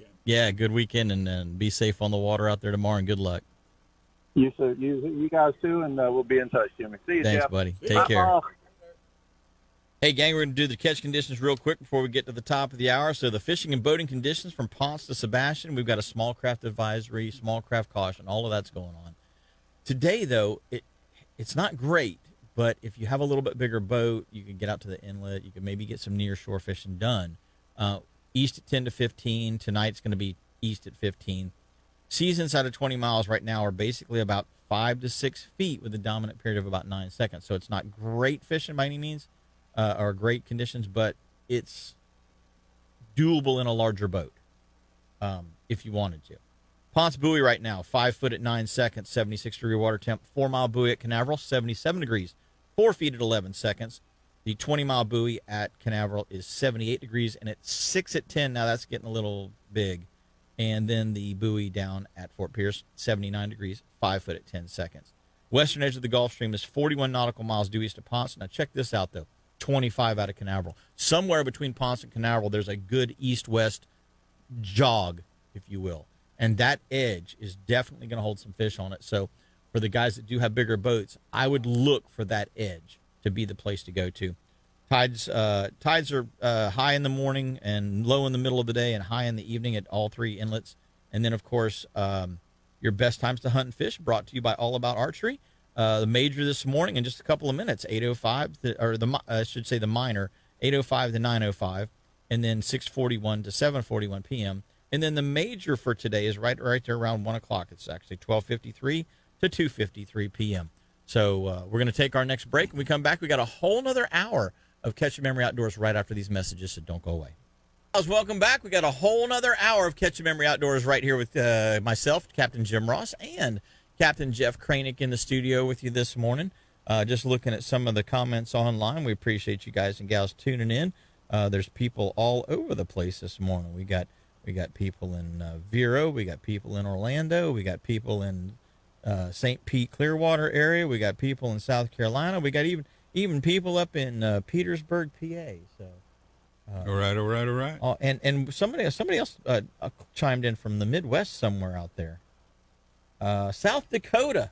good weekend, and be safe on the water out there tomorrow, and good luck. You guys too, and we'll be in touch, Jimmy. See you, Thanks, Jeff. buddy. Take care. Hey, gang, we're going to do the catch conditions real quick before we get to the top of the hour. So the fishing and boating conditions from Ponce to Sebastian, we've got a small craft advisory, small craft caution, all of that's going on. Today, though, it's not great, but if you have a little bit bigger boat, you can get out to the inlet. You can maybe get some near shore fishing done. East at 10 to 15. Tonight's going to be east at 15. Seas inside of 20 miles right now are basically about 5 to 6 feet with a dominant period of about 9 seconds. So it's not great fishing by any means, or great conditions, but it's doable in a larger boat if you wanted to. Ponce Buoy right now, 5 foot at 9 seconds, 76-degree water temp. 4-mile buoy at Canaveral, 77 degrees, 4 feet at 11 seconds. The 20-mile buoy at Canaveral is 78 degrees, and it's 6 at 10. Now that's getting a little big. And then the buoy down at Fort Pierce, 79 degrees, 5 foot at 10 seconds. Western edge of the Gulf Stream is 41 nautical miles due east of Ponce. Now check this out, though. 25 out of Canaveral. Somewhere between Ponce and Canaveral, there's a good east-west jog, if you will. And that edge is definitely going to hold some fish on it. So for the guys that do have bigger boats, I would look for that edge to be the place to go to. Tides are high in the morning and low in the middle of the day and high in the evening at all three inlets. And then, of course, your best times to hunt and fish, brought to you by All About Archery. The major this morning in just a couple of minutes, 8:05, I should say the minor, 8:05 to 9:05, and then 6:41 to 7:41 p.m. And then the major for today is right there around 1 o'clock. It's actually 12:53 to 2:53 p.m. So we're going to take our next break. When we come back, we got a whole nother hour of Catch Your Memory Outdoors right after these messages, so don't go away. Welcome back. We got a whole nother hour of Catch Your Memory Outdoors right here with myself, Captain Jim Ross, and Captain Jeff Kraynik in the studio with you this morning. Just looking at some of the comments online. We appreciate you guys and gals tuning in. There's people all over the place this morning. We got people in Vero. We got people in Orlando. We got people in St. Pete, Clearwater area. We got people in South Carolina. We got even people up in Petersburg, PA. So, all right. And somebody else chimed in from the Midwest somewhere out there. South Dakota.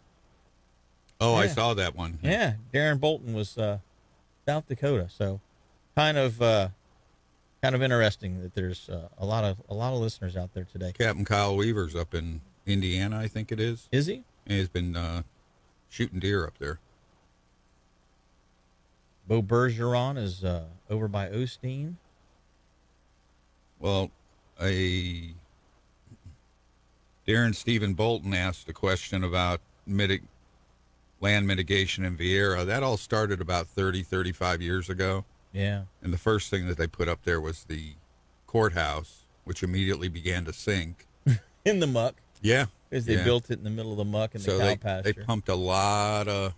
Oh, yeah. I Yeah. saw that one. Yeah, Darren Bolton was South Dakota. So, kind of interesting that there's a lot of listeners out there today. Captain Kyle Weaver's up in Indiana, I think it is. Is he? And he's been shooting deer up there. Beau Bergeron is over by Osteen. Well, Darren Stephen Bolton asked a question about land mitigation in Vieira. That all started about 35 years ago. Yeah. And the first thing that they put up there was the courthouse, which immediately began to sink. In the muck. Yeah. Because they built it in the middle of the muck and the cow pasture. They pumped a lot of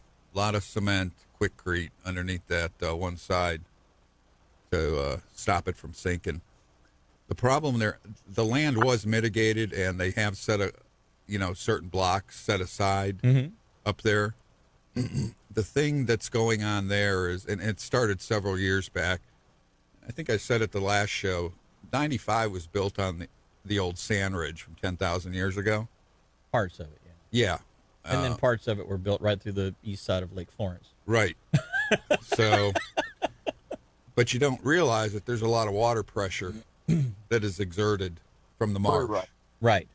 cement, quickcrete underneath that one side to stop it from sinking. The problem there, the land was mitigated, and they have set certain blocks set aside up there. The thing that's going on there is, and it started several years back. I think I said at the last show, 95 was built on the old sand ridge from 10,000 years ago. Parts of it, yeah. Yeah. And then parts of it were built right through the east side of Lake Florence. Right. So, but you don't realize that there's a lot of water pressure that is exerted from the marsh. Right.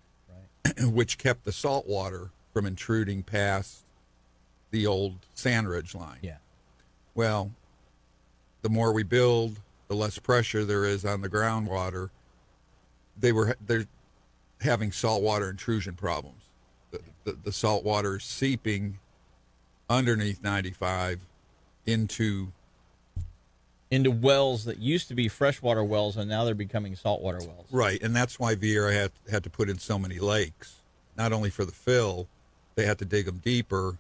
Which kept the salt water from intruding past the old sand ridge line. Yeah. Well, the more we build, the less pressure there is on the groundwater. They're having saltwater intrusion problems. The salt water is seeping underneath 95 into wells that used to be freshwater wells, and now they're becoming saltwater wells. Right, and that's why Vieira had to put in so many lakes. Not only for the fill, they had to dig them deeper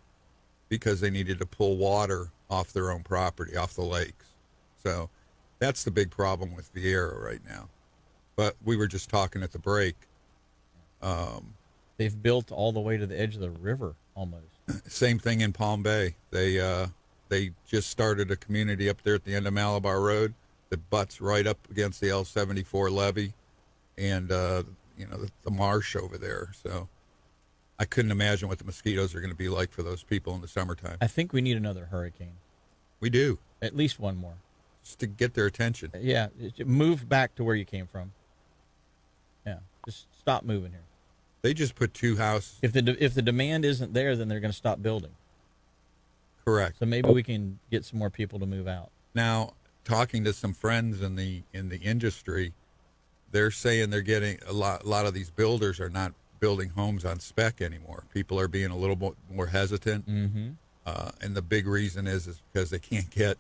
because they needed to pull water off their own property, off the lakes. So that's the big problem with Vieira right now. But we were just talking at the break. They've built all the way to the edge of the river almost. Same thing in Palm Bay. They just started a community up there at the end of Malabar Road that butts right up against the L-74 levee and the marsh over there. So I couldn't imagine what the mosquitoes are going to be like for those people in the summertime. I think we need another hurricane. We do. At least one more. just to get their attention. Yeah, move back to where you came from. Yeah, just stop moving here. They just put 2 houses. If the demand isn't there, then they're going to stop building. Correct. So maybe we can get some more people to move out. Now, talking to some friends in the industry, they're saying they're getting a lot of these builders are not building homes on spec anymore. People are being a little more hesitant. Mm-hmm. And the big reason is because they can't get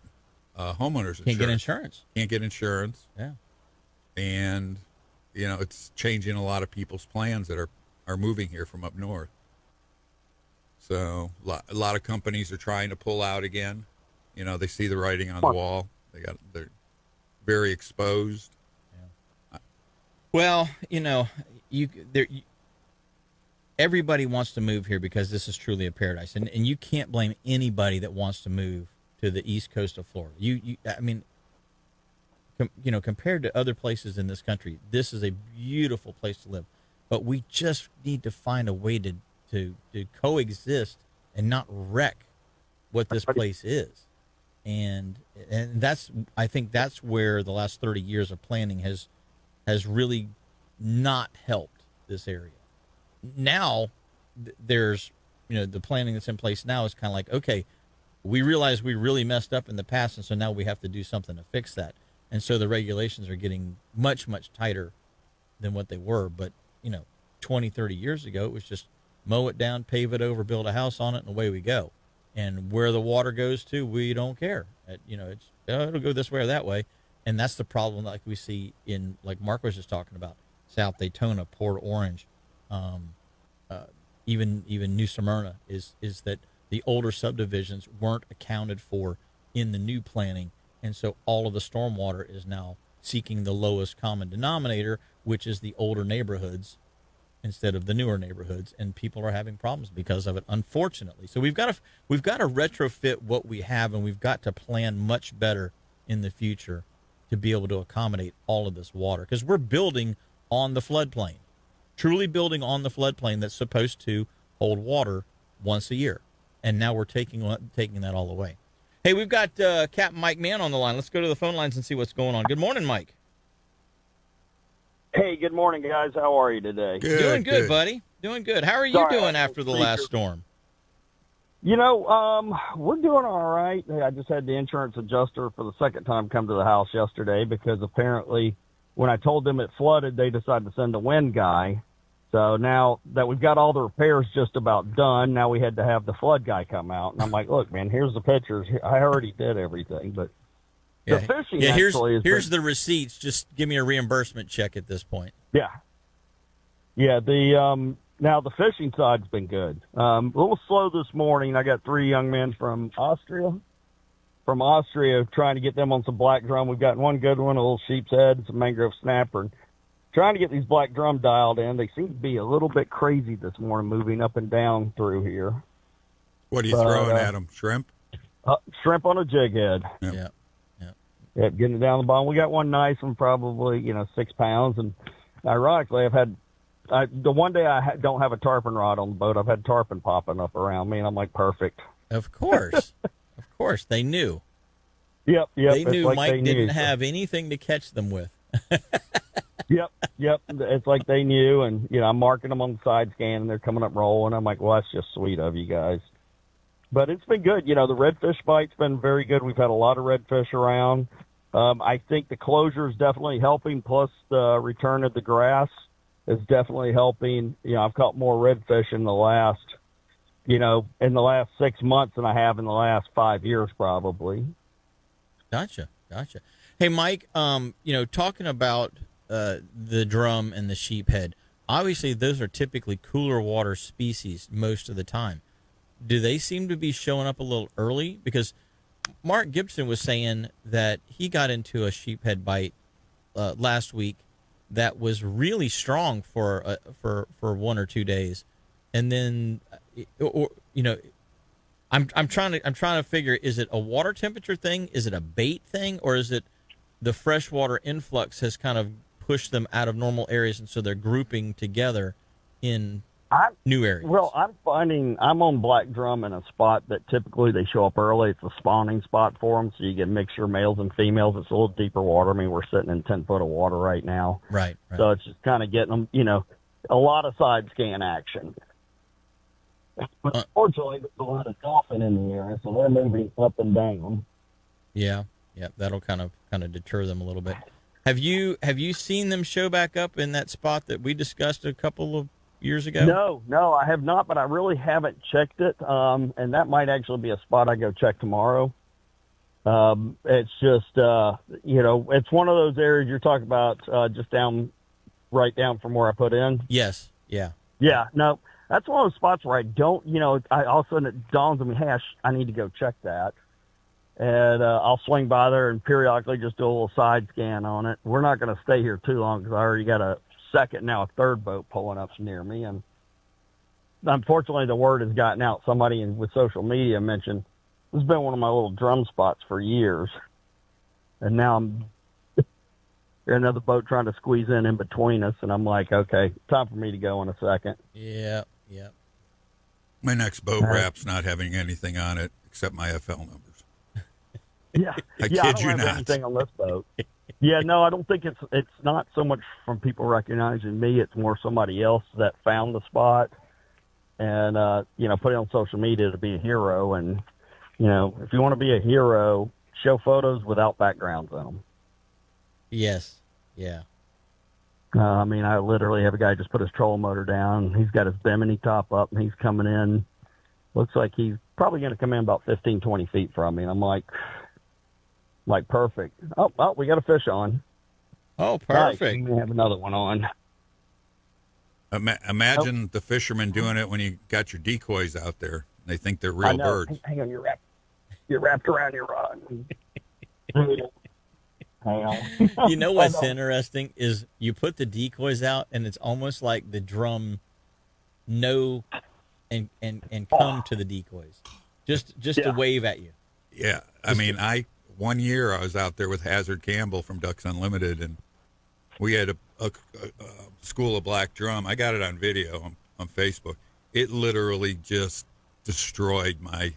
homeowners insurance. Can't get insurance. Can't get insurance. Yeah. And, it's changing a lot of people's plans that are moving here from up north. So a lot of companies are trying to pull out again. They see the writing on the wall. They're very exposed. Yeah. Well, everybody wants to move here because this is truly a paradise, and you can't blame anybody that wants to move to the east coast of Florida. Compared to other places in this country, this is a beautiful place to live. But we just need to find a way to coexist and not wreck what this place is. And I think that's where the last 30 years of planning has really not helped this area. Now there's, the planning that's in place now is kind of like, okay, we realize we really messed up in the past. And so now we have to do something to fix that. And so the regulations are getting much, much tighter than what they were. But, 20, 30 years ago, it was just mow it down, pave it over, build a house on it, and away we go. And where the water goes to, we don't care. It'll go this way or that way. And that's the problem like we see in, like Mark was just talking about, South Daytona, Port Orange, even New Smyrna, is that the older subdivisions weren't accounted for in the new planning. And so all of the stormwater is now seeking the lowest common denominator, which is the older neighborhoods instead of the newer neighborhoods, and people are having problems because of it, unfortunately. So we've got to retrofit what we have, and we've got to plan much better in the future to be able to accommodate all of this water, because we're building on the floodplain, truly building on the floodplain that's supposed to hold water once a year, and now we're taking that all away. Hey, we've got Capt. Mike Mann on the line. Let's go to the phone lines and see what's going on. Good morning, Mike. Hey, good morning, guys. How are you today? Doing good, buddy. Doing good. How are you doing after the last storm? We're doing all right. I just had the insurance adjuster for the second time come to the house yesterday because apparently when I told them it flooded, they decided to send a wind guy. So now that we've got all the repairs just about done, now we had to have the flood guy come out. And I'm like, look, man, here's the pictures. I already did everything, but the fishing here's the receipts. Just give me a reimbursement check at this point. Yeah. Now the fishing side's been good. A little slow this morning. I got 3 young men from Austria trying to get them on some black drum. We've got one good one, a little sheep's head, some mangrove snapper, and trying to get these black drum dialed in. They seem to be a little bit crazy this morning, moving up and down through here. What are you throwing at them? Shrimp? Shrimp on a jig head. Yeah. Yeah, getting it down the bottom. We got one nice one, probably 6 pounds. And ironically, the one day I don't have a tarpon rod on the boat, I've had tarpon popping up around me, and I'm like, perfect. Of course, they knew. Yep. They knew Mike didn't have anything to catch them with. Yep. It's like they knew, and I'm marking them on the side scan, and they're coming up rolling. I'm like, well, that's just sweet of you guys. But it's been good. The redfish bite's been very good. We've had a lot of redfish around. I think the closure is definitely helping, plus the return of the grass is definitely helping. I've caught more redfish in the last 6 months than I have in the last 5 years, probably. Gotcha. Hey, Mike, talking about the drum and the sheephead, obviously those are typically cooler water species most of the time. Do they seem to be showing up a little early? Because Mark Gibson was saying that he got into a sheephead bite last week that was really strong for 1 or 2 days, and then I'm trying to figure, is it a water temperature thing, is it a bait thing, or is it the freshwater influx has kind of pushed them out of normal areas, and so they're grouping together in new areas? Well, I'm finding I'm on black drum in a spot that typically they show up early. It's a spawning spot for them, so you get a mixture of males and females. It's a little deeper water. I mean, we're sitting in 10 foot of water right now. Right. So it's just kind of getting them, a lot of side scan action. But unfortunately, there's a lot of dolphin in the area, so they're moving up and down. Yeah, that'll kind of deter them a little bit. Have you seen them show back up in that spot that we discussed a couple of years ago? No, I have not, but I really haven't checked it. And that might actually be a spot I go check tomorrow. It's just, it's one of those areas you're talking about, just right down from where I put in. Yes. Yeah. Yeah. No, that's one of those spots where I don't, I all of a sudden it dawns on me, hey, I need to go check that. And I'll swing by there and periodically just do a little side scan on it. We're not going to stay here too long because I already got a second, now a third boat pulling up near me. And unfortunately, the word has gotten out. Somebody with social media mentioned this has been one of my little drum spots for years. And now I'm another boat trying to squeeze in between us. And I'm like, okay, time for me to go in a second. Yeah. My next boat wrap's not having anything on it except my FL numbers. Yeah, I don't kid you have not. anything on this boat. Yeah, no, I don't think it's not so much from people recognizing me. It's more somebody else that found the spot and put it on social media to be a hero. And if you want to be a hero, show photos without backgrounds in them. Yes. Yeah. I literally have a guy just put his trolling motor down. He's got his Bimini top up, and he's coming in. Looks like he's probably going to come in about 15, 20 feet from me. And I'm like perfect. Oh, we got a fish on. Oh, perfect. Nice. We have another one on. Imagine the fishermen doing it when you got your decoys out there. They think they're real birds. Hang on, you're wrapped around your rod. Hang on. You know what's interesting is you put the decoys out, and it's almost like the drum know and come to the decoys, just to wave at you. Yeah, one year I was out there with Hazard Campbell from Ducks Unlimited, and we had a school of black drum. I got it on video on Facebook. It literally just destroyed my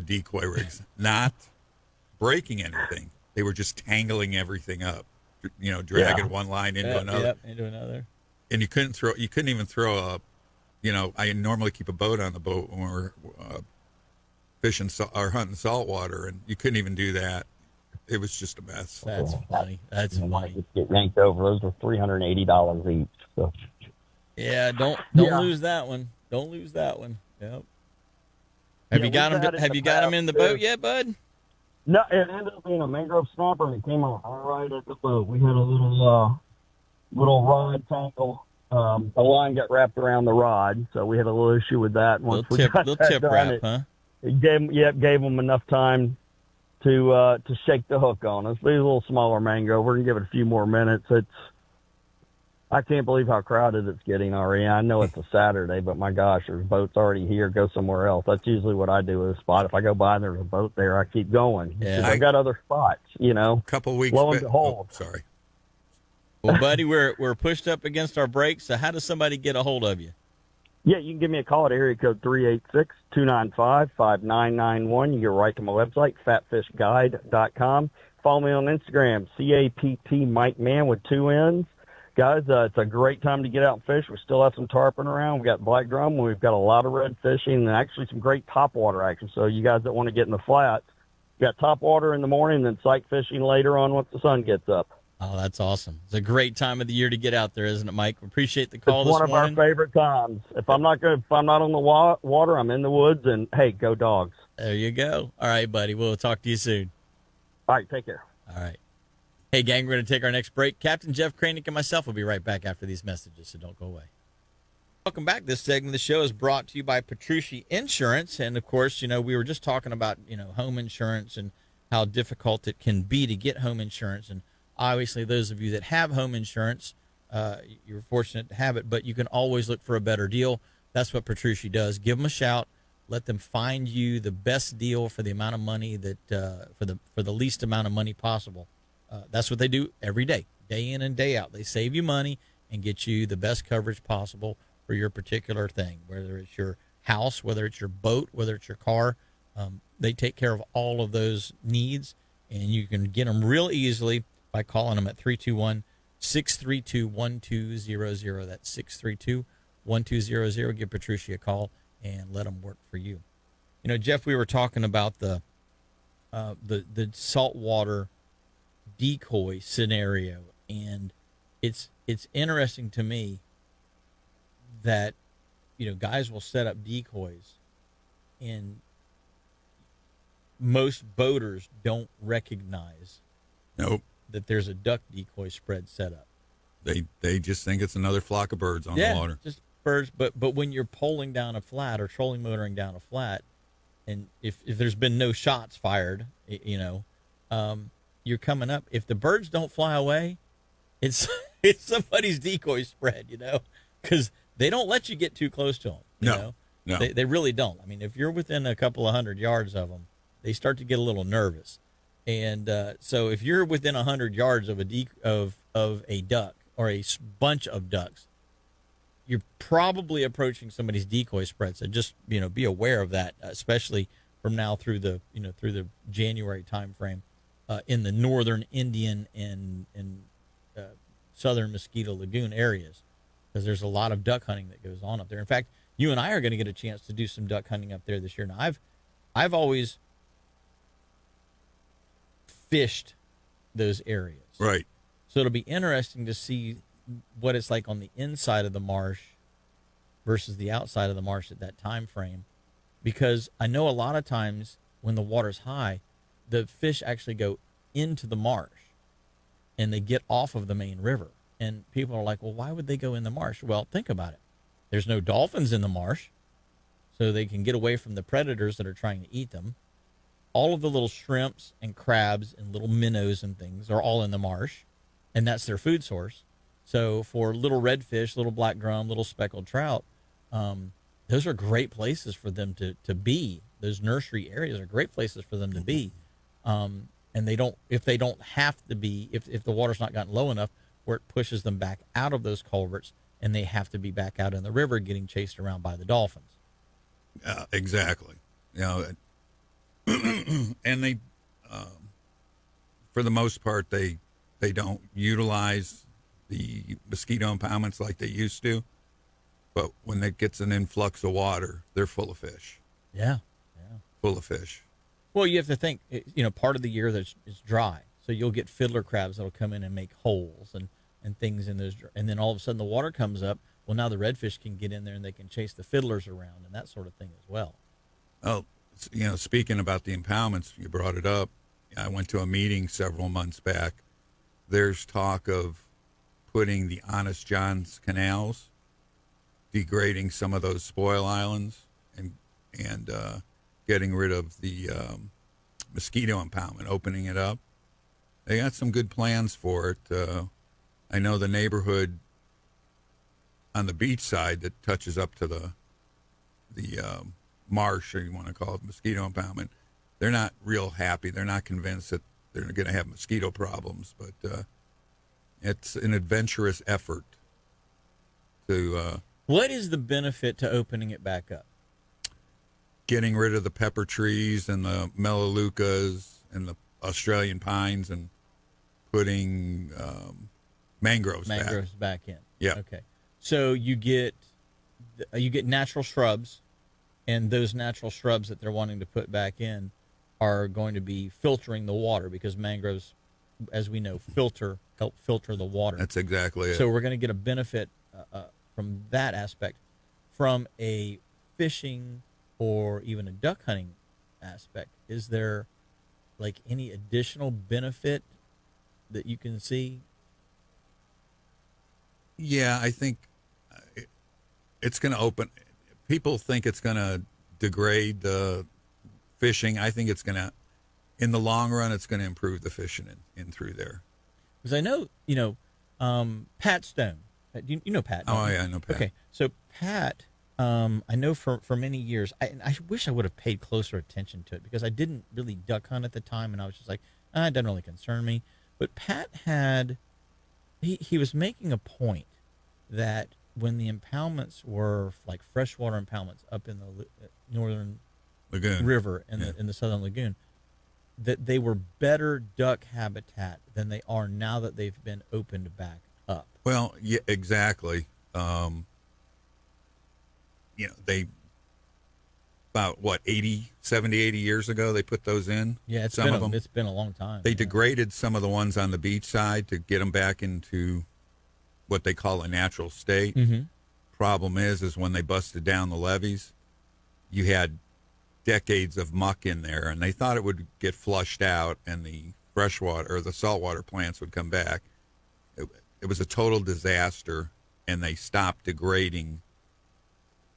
decoy rigs. Not breaking anything. They were just tangling everything up, dragging one line into another. Yep, into another. And you couldn't even throw I normally keep a boat on the boat when we're fishing or hunting saltwater, and you couldn't even do that. It was just a mess. That's funny. That's funny. Just get yanked over. Those were $380 each. So. Yeah, don't lose that one. Don't lose that one. Yep. Have you got him? Have you got him in the boat yet, bud? No, it ended up being a mangrove snapper, and it came on right at the boat. We had a little rod tangle. The line got wrapped around the rod, so we had a little issue with that. Once little tip wrap, huh? It gave them enough time to shake the hook on us. These a little smaller mangrove. We're gonna give it a few more minutes. I can't believe how crowded it's getting already. I know it's a Saturday, but my gosh, there's boats already here. Go somewhere else. That's usually what I do with a spot. If I go by and there's a boat there, I keep going. Yeah, I got other spots. Couple weeks. Lo and behold. Sorry. Well, buddy, we're pushed up against our brakes. So how does somebody get a hold of you? Yeah, you can give me a call at area code 386-295-5991. You go right to my website, fatfishguide.com. Follow me on Instagram, CAPT Mike Man with 2 N's. Guys, it's a great time to get out and fish. We still have some tarpon around. We've got black drum. We've got a lot of red fishing and actually some great topwater action. So you guys that want to get in the flats, we got topwater in the morning and then sight fishing later on once the sun gets up. Oh, that's awesome. It's a great time of the year to get out there, isn't it, Mike? We appreciate the call this morning. It's one of our favorite times. If I'm not on the water, I'm in the woods, and hey, go dogs. There you go. All right, buddy. We'll talk to you soon. All right, take care. All right. Hey, gang, we're going to take our next break. Captain Jeff Kraynik and myself will be right back after these messages, so don't go away. Welcome back. This segment of the show is brought to you by Petrucci Insurance. And, of course, we were just talking about, home insurance and how difficult it can be to get home insurance. And obviously, those of you that have home insurance, you're fortunate to have it, but you can always look for a better deal. That's what Petrucci does. Give them a shout. Let them find you the best deal for the amount of money that for the least amount of money possible. That's what they do every day, day in and day out. They save you money, and get you the best coverage possible for your particular thing, whether it's your house, whether it's your boat, whether it's your car. They take care of all of those needs, and you can get them real easily by calling them at 321-632-1200. That's 632-1200. Give Patricia a call and let them work for you. You know, Jeff, we were talking about the saltwater decoy scenario, and it's interesting to me that, you know, guys will set up decoys, and most boaters don't recognize Nope. that there's a duck decoy spread set up. They just think it's another flock of birds on the water. Just birds. But when you're poling down a flat or trolling motoring down a flat, and if there's been no shots fired, you know, you're coming up. If the birds don't fly away, it's somebody's decoy spread, you know, because they don't let you get too close to them. You know? No. They really don't. I mean, if you're within a couple of 100 yards of them, they start to get a little nervous. And so if you're within 100 yards of a duck or a bunch of ducks, you're probably approaching somebody's decoy spread. So just, you know, be aware of that, especially from now through the January time frame in the northern Indian and southern Mosquito Lagoon areas, because there's a lot of duck hunting that goes on up there. In fact, you and I are going to get a chance to do some duck hunting up there this year. Now, I've always fished those areas. Right. So it'll be interesting to see what it's like on the inside of the marsh versus the outside of the marsh at that time frame, because I know a lot of times when the water's high, the fish actually go into the marsh and they get off of the main river. And people are like, well, why would they go in the marsh? Well, think about it. There's no dolphins in the marsh, so they can get away from the predators that are trying to eat them. All of the little shrimps and crabs and little minnows and things are all in the marsh, and that's their food source. So for little redfish, little black drum, little speckled trout, those are great places for them to be. Those nursery areas are great places for them to be. And if they don't have to be, if the water's not gotten low enough where it pushes them back out of those culverts and they have to be back out in the river getting chased around by the dolphins. Exactly. You know, and they, for the most part, they don't utilize the mosquito impoundments like they used to. But when it gets an influx of water, they're full of fish. Yeah. Full of fish. Well, you have to think, you know, part of the year that's it's dry. So you'll get fiddler crabs that'll come in and make holes and things in those. And then all of a sudden the water comes up. Well, now the redfish can get in there and they can chase the fiddlers around and that sort of thing as well. Oh, you know, speaking about the impoundments, you brought it up. I went to a meeting several months back. There's talk of putting the Honest John's canals, degrading some of those spoil islands, and getting rid of the mosquito impoundment, opening it up. They got some good plans for it. I know the neighborhood on the beach side that touches up to the marsh, or you want to call it mosquito impoundment, they're not real happy. They're not convinced that they're going to have mosquito problems, but it's an adventurous effort to... what is the benefit to opening it back up? Getting rid of the pepper trees and the melaleucas and the Australian pines and putting mangroves back in. Yeah. Okay. So you get natural shrubs, and those natural shrubs that they're wanting to put back in are going to be filtering the water, because mangroves, as we know, help filter the water. That's exactly it. So we're going to get a benefit from that aspect. From a fishing or even a duck hunting aspect, is there like any additional benefit that you can see? Yeah, I think it's going to open. People think it's going to degrade the fishing. I think it's going to, in the long run, it's going to improve the fishing in through there. Because I know, Pat Stone. You know Pat. Oh, yeah, I know Pat. Okay, so Pat, I know for many years, I wish I would have paid closer attention to it, because I didn't really duck hunt at the time, and I was just like, it doesn't really concern me. But Pat he was making a point that when the impoundments were like freshwater impoundments up in the northern Lagoon. river in the southern lagoon, that they were better duck habitat than they are now that they've been opened back up. Well, yeah, exactly. They about 70, 80 years ago they put those in. Yeah, it's some of them. It's been a long time. They degraded some of the ones on the beach side to get them back into what they call a natural state. Mm-hmm. Problem is when they busted down the levees, you had decades of muck in there, and they thought it would get flushed out and the freshwater or the saltwater plants would come back. It was a total disaster, and they stopped degrading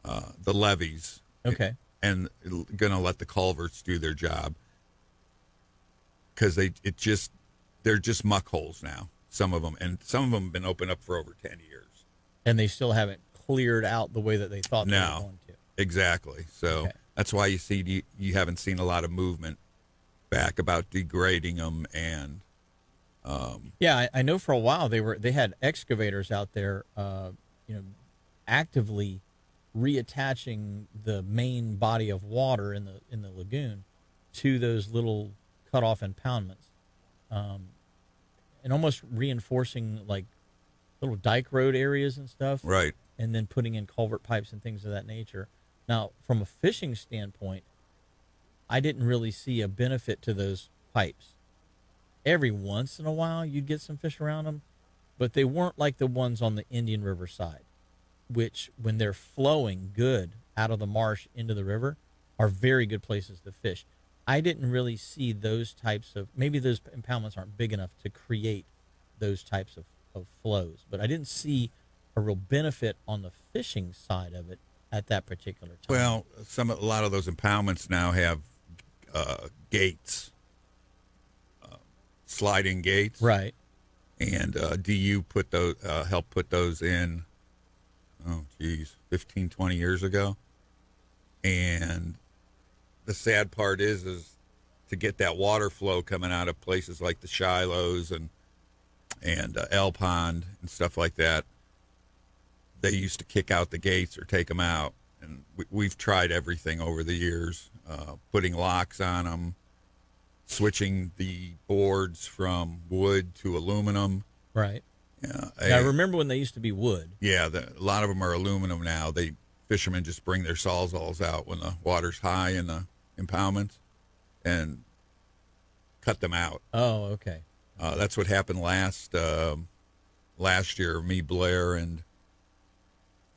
the levees. Okay. And going to let the culverts do their job, because they're just muck holes now. Some of them, and some of them have been open up for over 10 years, and they still haven't cleared out the way that they thought they were going to. Exactly. So that's why you haven't seen a lot of movement back about degrading them. And I know for a while they had excavators out there, actively reattaching the main body of water in the lagoon to those little cut off impoundments, and almost reinforcing like little dike road areas and stuff, right, and then putting in culvert pipes and things of that nature. Now, from a fishing standpoint, I didn't really see a benefit to those pipes. Every once in a while you'd get some fish around them, but they weren't like the ones on the Indian River side, which, when they're flowing good out of the marsh into the river, are very good places to fish. I didn't really see those types of, maybe those impoundments aren't big enough to create those types of flows, but I didn't see a real benefit on the fishing side of it at that particular time. Well, a lot of those impoundments now have gates, sliding gates, right? And DU put those helped put those in. 15, 20 years ago. And the sad part is to get that water flow coming out of places like the Shilohs and L Pond and stuff like that. They used to kick out the gates or take them out. And we've tried everything over the years, putting locks on them, switching the boards from wood to aluminum. Right. Yeah, I remember when they used to be wood. Yeah, a lot of them are aluminum now. Fishermen just bring their sawzalls out when the water's high in the impoundments and cut them out. Oh, okay. That's what happened last year. Me, Blair, and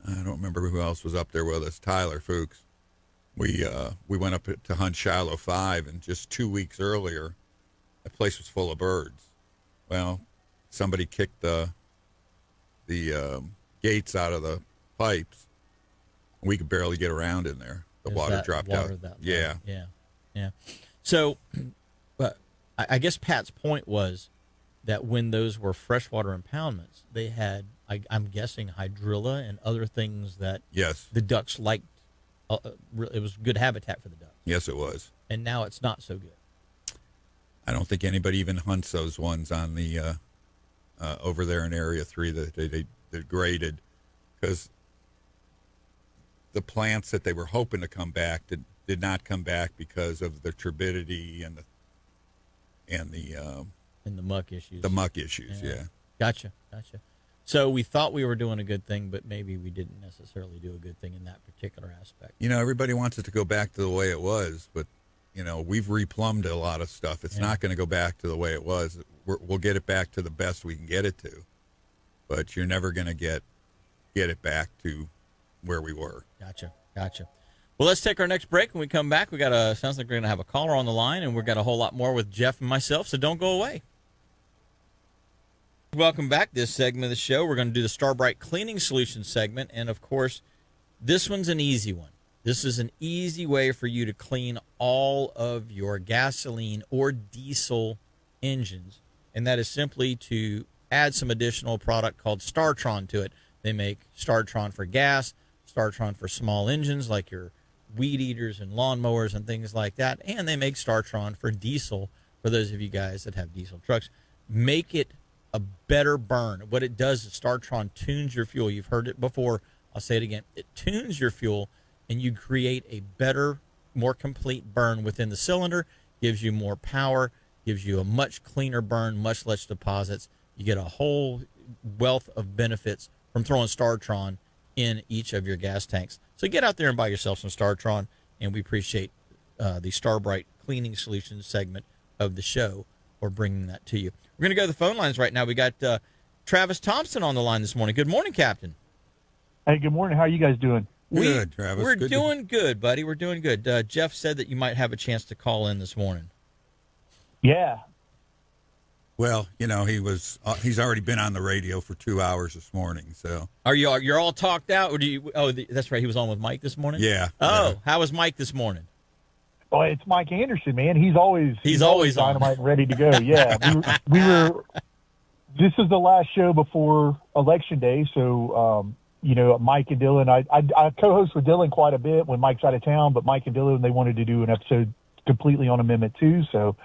I don't remember who else was up there with us. Tyler Fuchs. We went up to hunt Shiloh 5, and just 2 weeks earlier, the place was full of birds. Well, somebody kicked the gates out of the pipes. We could barely get around in there. The water dropped out. Yeah. So, I guess Pat's point was that when those were freshwater impoundments, they had, I'm guessing, hydrilla and other things that the ducks liked. It was good habitat for the ducks. Yes, it was. And now it's not so good. I don't think anybody even hunts those ones on the over there in Area 3 that they degraded, because the plants that they were hoping to come back did not come back because of the turbidity and the muck issues. The muck issues, yeah. Gotcha. So we thought we were doing a good thing, but maybe we didn't necessarily do a good thing in that particular aspect. Everybody wants it to go back to the way it was, but we've replumbed a lot of stuff. It's not going to go back to the way it was. We'll get it back to the best we can get it to, but you're never going to get it back to where we were. Gotcha. Well, let's take our next break. When we come back, sounds like we're going to have a caller on the line, and we've got a whole lot more with Jeff and myself, so don't go away. Welcome back. This segment of the show, we're going to do the Starbright Cleaning Solutions segment, and of course, this one's an easy one. This is an easy way for you to clean all of your gasoline or diesel engines, and that is simply to add some additional product called Startron to it. They make Startron for gas, Startron for small engines like your weed eaters and lawnmowers and things like that, and they make Startron for diesel for those of you guys that have diesel trucks. Make it a better burn. What it does is StarTron tunes your fuel. You've heard it before. I'll say it again. It tunes your fuel, and you create a better, more complete burn within the cylinder, gives you more power, gives you a much cleaner burn, much less deposits. You get a whole wealth of benefits from throwing StarTron in each of your gas tanks. So get out there and buy yourself some StarTron, and we appreciate the Starbright Cleaning Solutions segment of the show for bringing that to you. We're going to go to the phone lines right now. We got Travis Thompson on the line this morning. Good morning, Captain. Hey, good morning. How are you guys doing? Good, Travis. We're Good doing good, buddy. We're doing good. Jeff said that you might have a chance to call in this morning. Yeah. Well, he's already been on the radio for 2 hours this morning. So You're all talked out, or do you? Oh, that's right. He was on with Mike this morning. yeah. Oh, yeah. how was Mike this morning? Well, it's Mike Anderson, man. He's always on. dynamite and ready to go. Yeah. we were. This is the last show before Election Day, so Mike and Dylan. I co-host with Dylan quite a bit when Mike's out of town, but Mike and Dylan, they wanted to do an episode completely on Amendment 2, so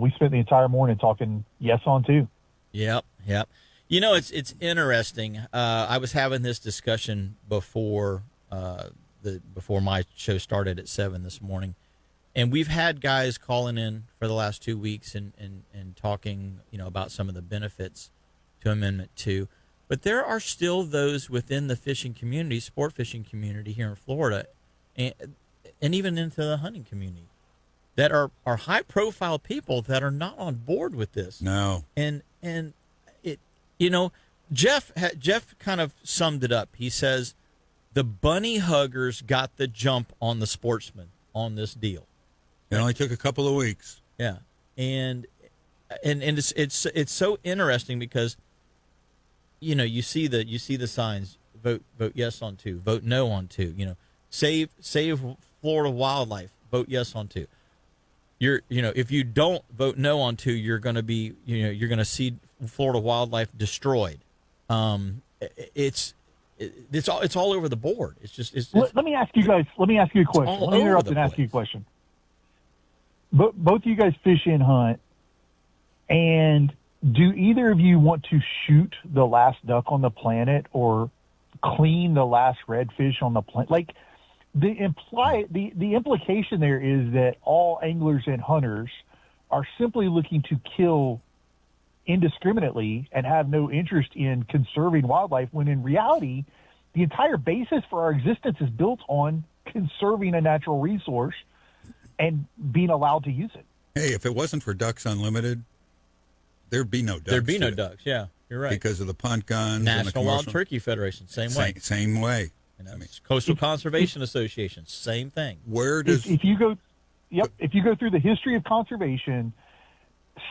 we spent the entire morning talking yes on 2. Yep. It's interesting. I was having this discussion before my show started at 7 this morning, and we've had guys calling in for the last 2 weeks and talking, about some of the benefits to Amendment 2. But there are still those within the fishing community, sport fishing community here in Florida, and even into the hunting community, that are high-profile people that are not on board with this. No. And it, Jeff kind of summed it up. He says the bunny huggers got the jump on the sportsmen on this deal. It only took a couple of weeks. Yeah, and it's so interesting because you see the signs: vote yes on 2, vote no on 2. Save Florida wildlife, vote yes on 2. If you don't vote no on 2, you're going to be you're going to see Florida wildlife destroyed. It's all over the board. Let me ask you guys. Let me ask you a question. Let me interrupt and ask you a question. Both of you guys fish and hunt, and do either of you want to shoot the last duck on the planet or clean the last redfish on the planet? Like the implication there is that all anglers and hunters are simply looking to kill indiscriminately and have no interest in conserving wildlife, when in reality, the entire basis for our existence is built on conserving a natural resource and being allowed to use it. Hey, if it wasn't for Ducks Unlimited, there'd be no ducks. There'd be no ducks. Yeah, you're right. Because of the punt guns. National Wild Turkey Federation, same way. Same way. Coastal Conservation Association, same thing. Where does if you go through the history of conservation,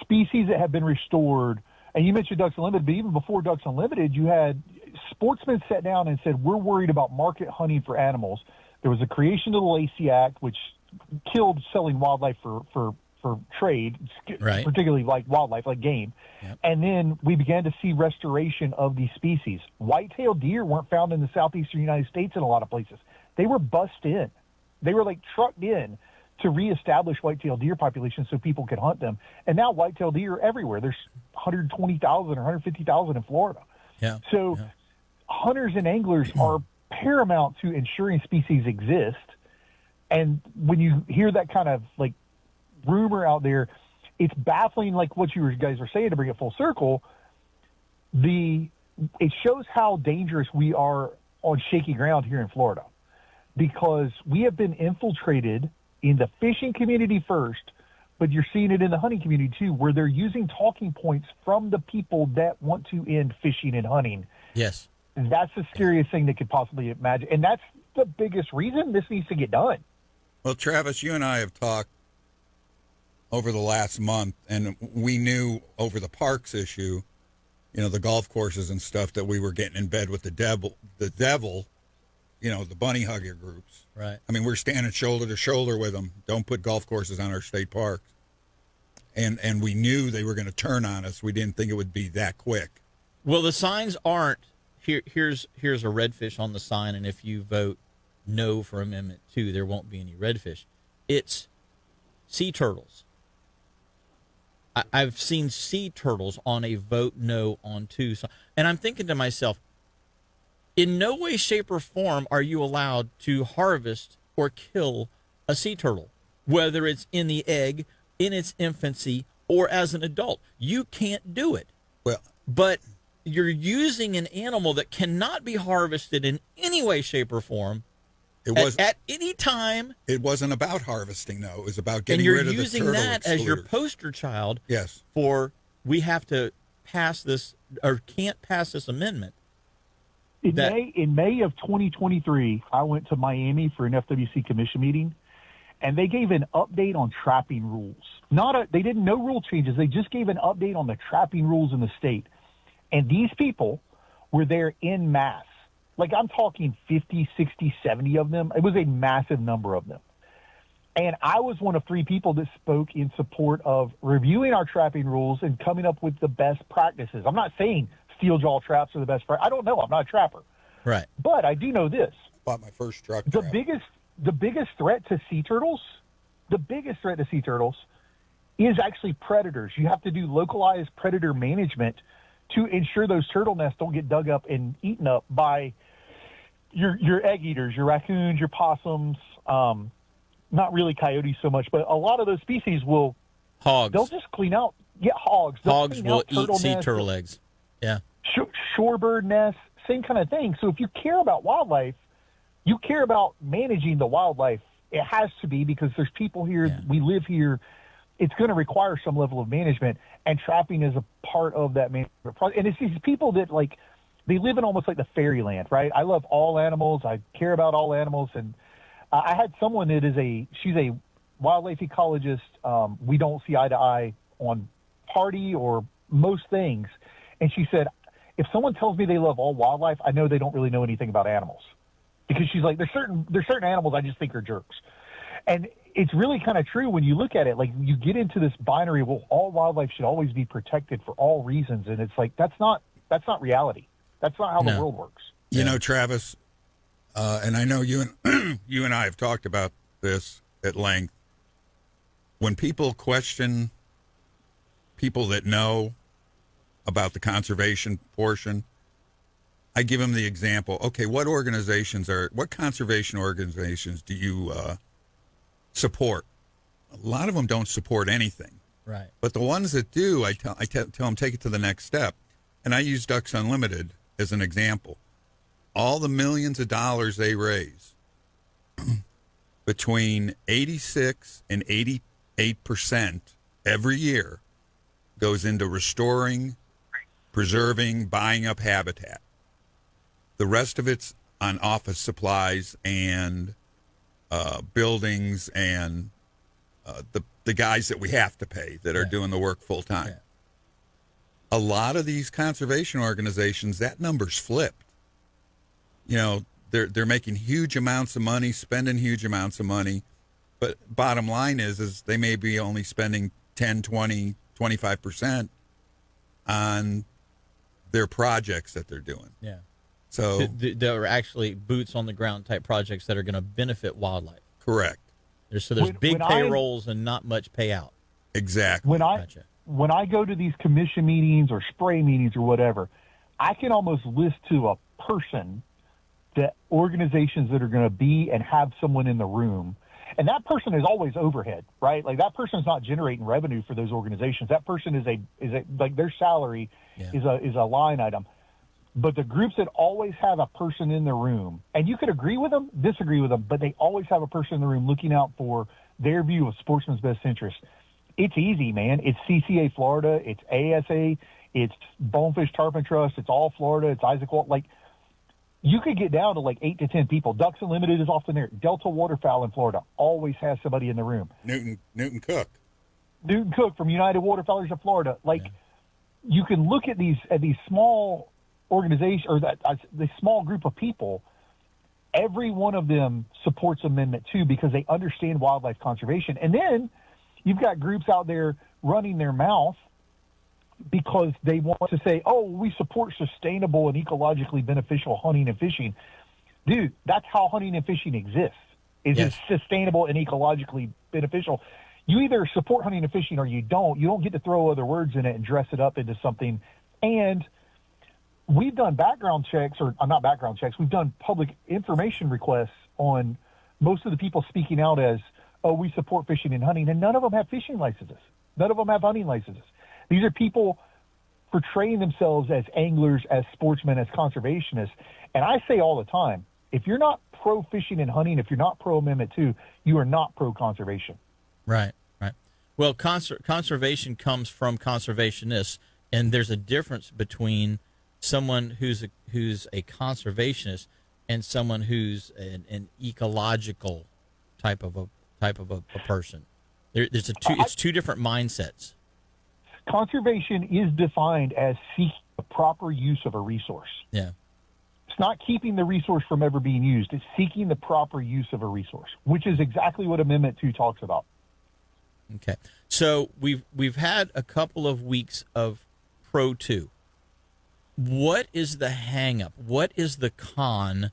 species that have been restored, and you mentioned Ducks Unlimited, but even before Ducks Unlimited, you had sportsmen sat down and said, we're worried about market hunting for animals. There was a creation of the Lacey Act, which killed selling wildlife for trade, right, particularly like wildlife, like game. Yep. And then we began to see restoration of these species. White-tailed deer weren't found in the southeastern United States in a lot of places. They were bussed in. They were like trucked in to reestablish white-tailed deer populations so people could hunt them. And now white-tailed deer are everywhere. There's 120,000 or 150,000 in Florida. Yeah. So hunters and anglers are paramount to ensuring species exist. And when you hear that kind of like rumor out there, it's baffling, like what you guys were saying, to bring it full circle. It shows how dangerous we are on shaky ground here in Florida, because we have been infiltrated in the fishing community first, but you're seeing it in the hunting community too, where they're using talking points from the people that want to end fishing and hunting. Yes. And that's the scariest thing they could possibly imagine. And that's the biggest reason this needs to get done. Well, Travis, you and I have talked over the last month, and we knew over the parks issue, the golf courses and stuff, that we were getting in bed with the devil, the bunny hugger groups. Right. I mean, we're standing shoulder to shoulder with them. Don't put golf courses on our state parks. And we knew they were going to turn on us. We didn't think it would be that quick. Well, the signs aren't, here's a redfish on the sign, and if you vote no for Amendment 2, there won't be any redfish. It's sea turtles. I've seen sea turtles on a vote no on two. And I'm thinking to myself, in no way, shape, or form are you allowed to harvest or kill a sea turtle, whether it's in the egg, in its infancy, or as an adult. You can't do it. Well, but you're using an animal that cannot be harvested in any way, shape, or form at any time. It wasn't about harvesting, though. It was about getting rid of the turtle. And you're using that excluders as your poster child. Yes. For we have to pass this or can't pass this amendment. In May of 2023, I went to Miami for an FWC commission meeting, and they gave an update on trapping rules. They didn't know rule changes. They just gave an update on the trapping rules in the state. And these people were there in mass. Like, I'm talking 50, 60, 70 of them. It was a massive number of them. And I was one of 3 people that spoke in support of reviewing our trapping rules and coming up with the best practices. I'm not saying steel jaw traps are the best. I don't know. I'm not a trapper. Right. But I do know this. I bought my first truck. The biggest threat to sea turtles, is actually predators. You have to do localized predator management to ensure those turtle nests don't get dug up and eaten up by your egg eaters, your raccoons, your possums, not really coyotes so much, but a lot of those species will. Hogs. They'll just clean out. Yeah, hogs. Hogs will eat sea turtle eggs. Yeah. Shorebird nests, same kind of thing. So if you care about wildlife, you care about managing the wildlife. It has to be, because there's people here. Yeah. We live here. It's going to require some level of management, and trapping is a part of that management process. And it's these people that, like, they live in almost like the fairyland, right? I love all animals. I care about all animals. And I had someone that she's a wildlife ecologist. We don't see eye to eye on party or most things. And she said, if someone tells me they love all wildlife, I know they don't really know anything about animals. Because she's like, there's certain animals I just think are jerks. And it's really kind of true when you look at it. Like, you get into this binary, well, all wildlife should always be protected for all reasons. And it's like, that's not reality. That's not how the world works. You know, Travis, and I know you and I have talked about this at length. When people question people that know about the conservation portion, I give them the example. Okay, what conservation organizations do you support? A lot of them don't support anything. Right. But the ones that do, I tell them, take it to the next step. And I use Ducks Unlimited as an example. All the millions of dollars they raise, between 86 and 88% every year goes into restoring, preserving, buying up habitat. The rest of it's on office supplies and buildings and the guys that we have to pay that are doing the work full time. Yeah. A lot of these conservation organizations, that number's flipped. You know, they're making huge amounts of money, spending huge amounts of money, but bottom line is they may be only spending 10, 20, 25% on their projects that they're doing. Yeah. So there are actually boots on the ground type projects that are going to benefit wildlife. Correct. There's big payrolls and not much payout. Exactly. When I go to these commission meetings or spray meetings or whatever, I can almost list to a person the organizations that are going to be and have someone in the room. And that person is always overhead, right? Like, that person's not generating revenue for those organizations. That person is like, their salary is a line item. But the groups that always have a person in the room, and you could agree with them, disagree with them, but they always have a person in the room looking out for their view of sportsman's best interest. It's easy, man. It's CCA Florida. It's ASA. It's Bonefish Tarpon Trust. It's all Florida. It's Isaac Walt. Like, you could get down to like 8 to 10 people. Ducks Unlimited is often there. Delta Waterfowl in Florida always has somebody in the room. Newton Cook from United Waterfowlers of Florida. Like, you can look at these small organizations, or the small group of people. Every one of them supports Amendment 2 because they understand wildlife conservation. And then you've got groups out there running their mouth because they want to say, oh, we support sustainable and ecologically beneficial hunting and fishing. Dude, that's how hunting and fishing exists. It's sustainable and ecologically beneficial. you either support hunting and fishing or you don't. You don't get to throw other words in it and dress it up into something. And we've done background checks, or not background checks, we've done public information requests on most of the people speaking out as, oh, we support fishing and hunting, and none of them have fishing licenses. None of them have hunting licenses. These are people portraying themselves as anglers, as sportsmen, as conservationists. And I say all the time, if you're not pro-fishing and hunting, if you're not pro-Amendment 2, you are not pro-conservation. Right, right. Well, conservation comes from conservationists, and there's a difference between someone who's a conservationist and someone who's an ecological type of a person. It's two different mindsets. Conservation is defined as seeking the proper use of a resource. Yeah. It's not keeping the resource from ever being used. It's seeking the proper use of a resource, which is exactly what Amendment 2 talks about. Okay. So we've had a couple of weeks of Pro 2. What is the hang up? What is the con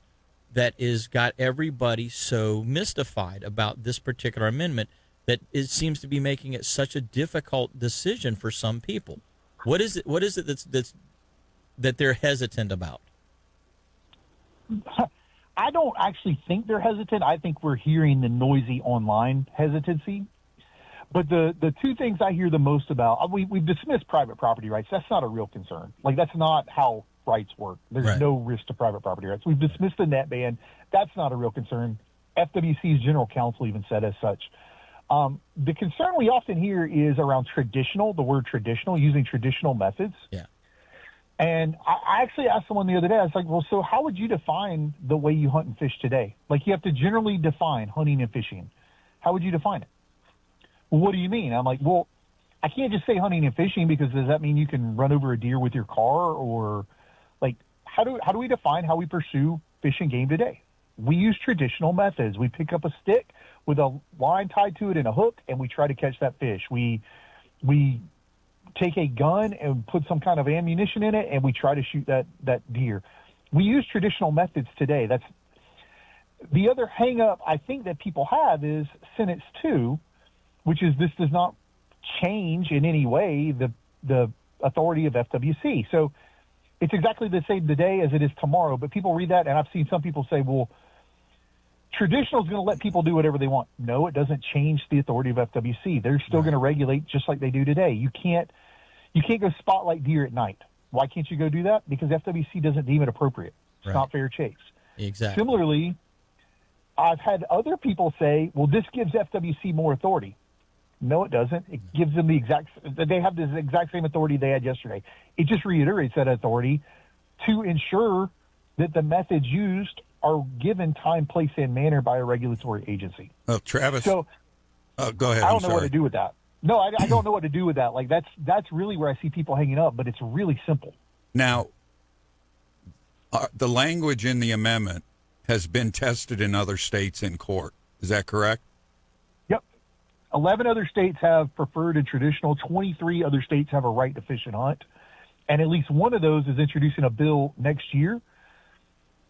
that is got everybody so mystified about this particular amendment that it seems to be making it such a difficult decision for some people? What is it that they're hesitant about? I don't actually think they're hesitant. I think we're hearing the noisy online hesitancy. But the two things I hear the most about, we've dismissed private property rights. That's not a real concern. Like, that's not how rights work. There's right. no risk to private property rights. We've dismissed the net ban. That's not a real concern. FWC's general counsel even said as such. The concern we often hear is around traditional, the word traditional, using traditional methods. Yeah. And I actually asked someone the other day, I was like, well, so how would you define the way you hunt and fish today? Like, you have to generally define hunting and fishing. How would you define it? Well, what do you mean? I'm like, well, I can't just say hunting and fishing, because does that mean you can run over a deer with your car? Or, like, how do we define how we pursue fish and game today? We use traditional methods. We pick up a stick with a line tied to it and a hook, and we try to catch that fish. We take a gun and put some kind of ammunition in it, and we try to shoot that deer. We use traditional methods today. That's the other hang up I think that people have is Sentence 2, which is this does not change in any way the authority of FWC. So it's exactly the same today as it is tomorrow. But people read that, and I've seen some people say, well, traditional is going to let people do whatever they want. No, it doesn't change the authority of FWC. They're still going to regulate just like they do today. You can't go spotlight deer at night. Why can't you go do that? Because FWC doesn't deem it appropriate. It's not fair chase. Exactly. Similarly, I've had other people say, well, this gives FWC more authority. No, it doesn't. It gives them they have the exact same authority they had yesterday. It just reiterates that authority to ensure that the methods used are given time, place, and manner by a regulatory agency. Oh, Travis. So, go ahead. I don't know what to do with that. No, I don't know what to do with that. Like, that's really where I see people hanging up, but it's really simple. Now, the language in the amendment has been tested in other states in court. Is that correct? Yep. 11 other states have preferred and traditional. 23 other states have a right to fish and hunt. And at least one of those is introducing a bill next year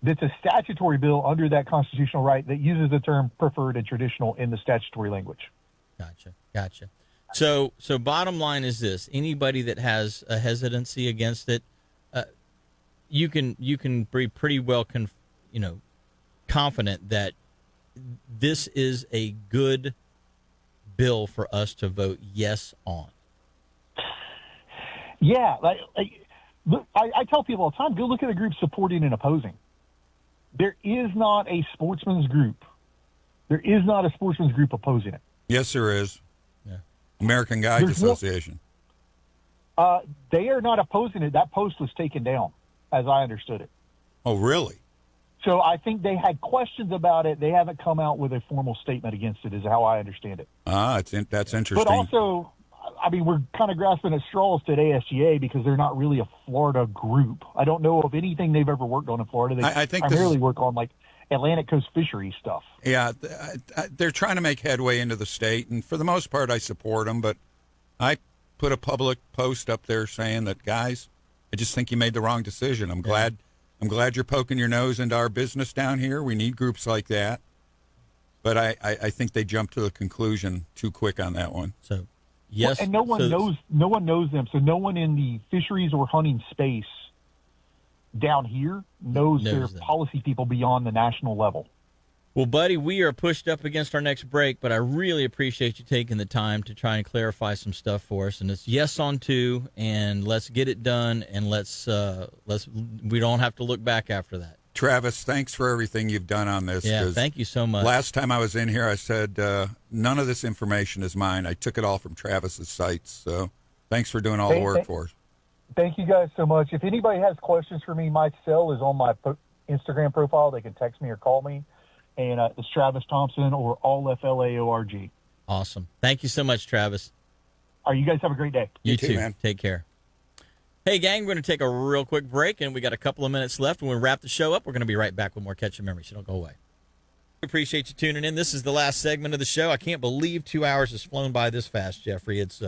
that's a statutory bill under that constitutional right that uses the term preferred and traditional in the statutory language. Gotcha. So bottom line is this: anybody that has a hesitancy against it, you can be pretty well confident that this is a good bill for us to vote yes on. Yeah, I tell people all the time, go look at the groups supporting and opposing. There is not a sportsman's group. There is not a sportsman's group opposing it. Yes, there is. Yeah. American Guides Association. They are not opposing it. That post was taken down, as I understood it. Oh, really? So I think they had questions about it. They haven't come out with a formal statement against it, is how I understand it. That's interesting. But also, I mean, we're kind of grasping at straws at ASGA because they're not really a Florida group. I don't know of anything they've ever worked on in Florida. They I think primarily work on, like, Atlantic Coast fishery stuff. Yeah, they're trying to make headway into the state, and for the most part, I support them. But I put a public post up there saying that, guys, I just think you made the wrong decision. I'm glad you're poking your nose into our business down here. We need groups like that. But I think they jumped to the conclusion too quick on that one. So, yes. And no one knows them. So no one in the fisheries or hunting space down here knows their them. policy people beyond the national level. Well, buddy, we are pushed up against our next break, but I really appreciate you taking the time to try and clarify some stuff for us. And it's yes on 2, and let's get it done, and let's we don't have to look back after that. Travis, thanks for everything you've done on this. Yeah, thank you so much. Last time I was in here, I said none of this information is mine. I took it all from Travis's sites. So thanks for doing all the work for us. Thank you guys so much. If anybody has questions for me, my cell is on my Instagram profile. They can text me or call me. And it's Travis Thompson or AllFLAORG. Awesome. Thank you so much, Travis. All right, you guys have a great day. You too, man. Take care. Hey, gang, we're going to take a real quick break, and we got a couple of minutes left. When we wrap the show up, we're going to be right back with more Catch Your Memory, so don't go away. Appreciate you tuning in. This is the last segment of the show. I can't believe 2 hours has flown by this fast, Jeffrey. It's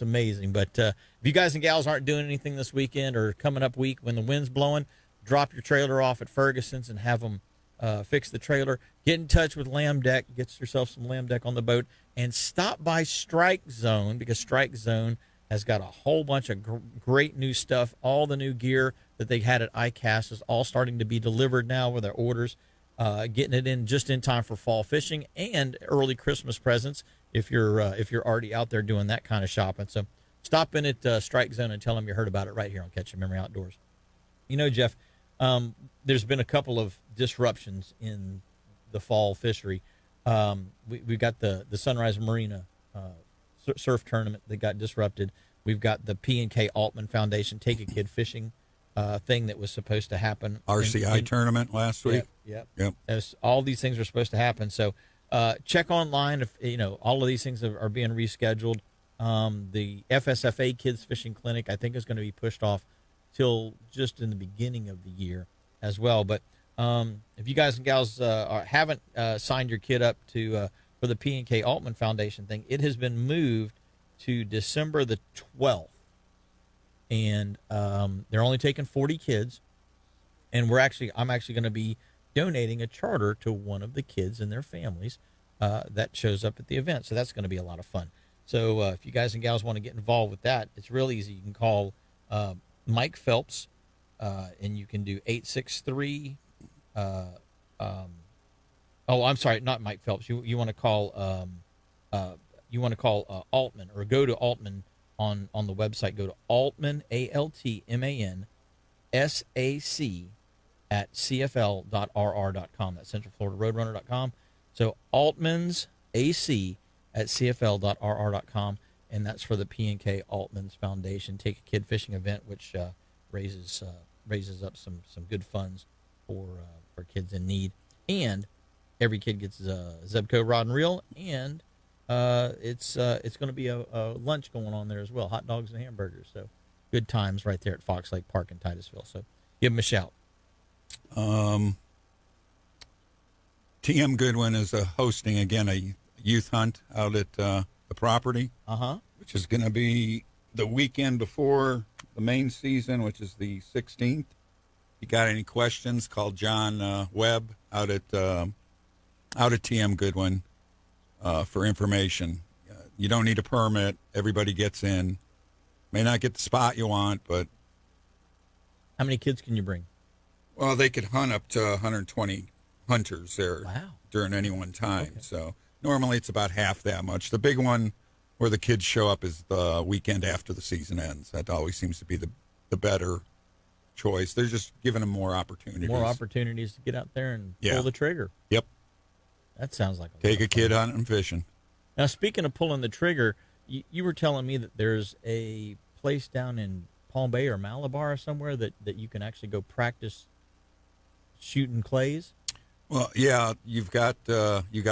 amazing. But if you guys and gals aren't doing anything this weekend or coming up week when the wind's blowing, drop your trailer off at Ferguson's and have them fix the trailer. Get in touch with Lamb Deck. Get yourself some Lamb Deck on the boat. And stop by Strike Zone, because Strike Zone has got a whole bunch of great new stuff. All the new gear that they had at ICAST is all starting to be delivered now with their orders. Getting it in just in time for fall fishing and early Christmas presents if you're already out there doing that kind of shopping. So stop in at Strike Zone and tell them you heard about it right here on Catch Your Memory Outdoors. You know, Jeff, there's been a couple of disruptions in the fall fishery. We've got the Sunrise Marina surf tournament that got disrupted. We've got the P&K Altman Foundation Take a Kid Fishing thing that was supposed to happen. RCI tournament last week. Yep. All these things are supposed to happen. So check online if all of these things are being rescheduled. The FSFA Kids Fishing Clinic, I think, is going to be pushed off till just in the beginning of the year as well. But if you guys and gals haven't signed your kid up for the P&K Altman Foundation thing, it has been moved to December the 12th. And they're only taking 40 kids. And I'm actually going to be donating a charter to one of the kids and their families that shows up at the event. So that's going to be a lot of fun. So if you guys and gals want to get involved with that, it's real easy. You can call Mike Phelps, and you can do 863. I'm sorry, not Mike Phelps. You want to call Altman, or go to Altman on the website. Go to Altman, ALTMAN SAC at CFL.RR.com. That's CentralFloridaRoadrunner.com. So Altman's AC at CFL.RR.com, and that's for the P&K Altman's Foundation Take a Kid Fishing event, which raises up some good funds for kids in need. And every kid gets a Zebco rod and reel, and it's going to be a lunch going on there as well, hot dogs and hamburgers. So good times right there at Fox Lake Park in Titusville. So give them a shout. TM Goodwin is hosting again a youth hunt out at the property, which is going to be the weekend before the main season, which is the 16th. If you got any questions, call John Webb out at TM Goodwin for information. You don't need a permit. Everybody gets in. May not get the spot you want, but... How many kids can you bring? Well, they could hunt up to 120 hunters there during any one time. Okay. So normally it's about half that much. The big one where the kids show up is the weekend after the season ends. That always seems to be the better choice. They're just giving them more opportunities. More opportunities to get out there and pull the trigger. Yep. That sounds like Take a kid hunting and fishing. Now, speaking of pulling the trigger, you were telling me that there's a place down in Palm Bay or Malabar or somewhere that you can actually go practice shooting clays. Well, yeah, you got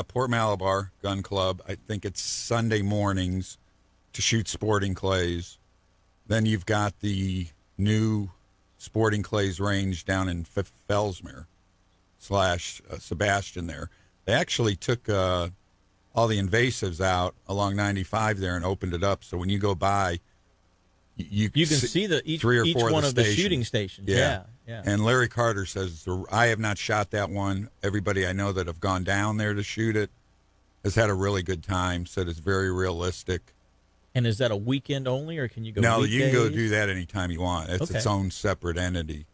Port Malabar Gun Club. I think it's Sunday mornings to shoot sporting clays. Then you've got the new sporting clays range down in Fellsmere / Sebastian there. They actually took all the invasives out along 95 there and opened it up. So when you go by, you can see each 3 or 4 one of the shooting stations. Yeah. And Larry Carter says, I have not shot that one. Everybody I know that have gone down there to shoot it has had a really good time. Said it's very realistic. And is that a weekend only, or can you go? No, weekdays? you can go do that anytime you want. It's Okay. its own separate entity.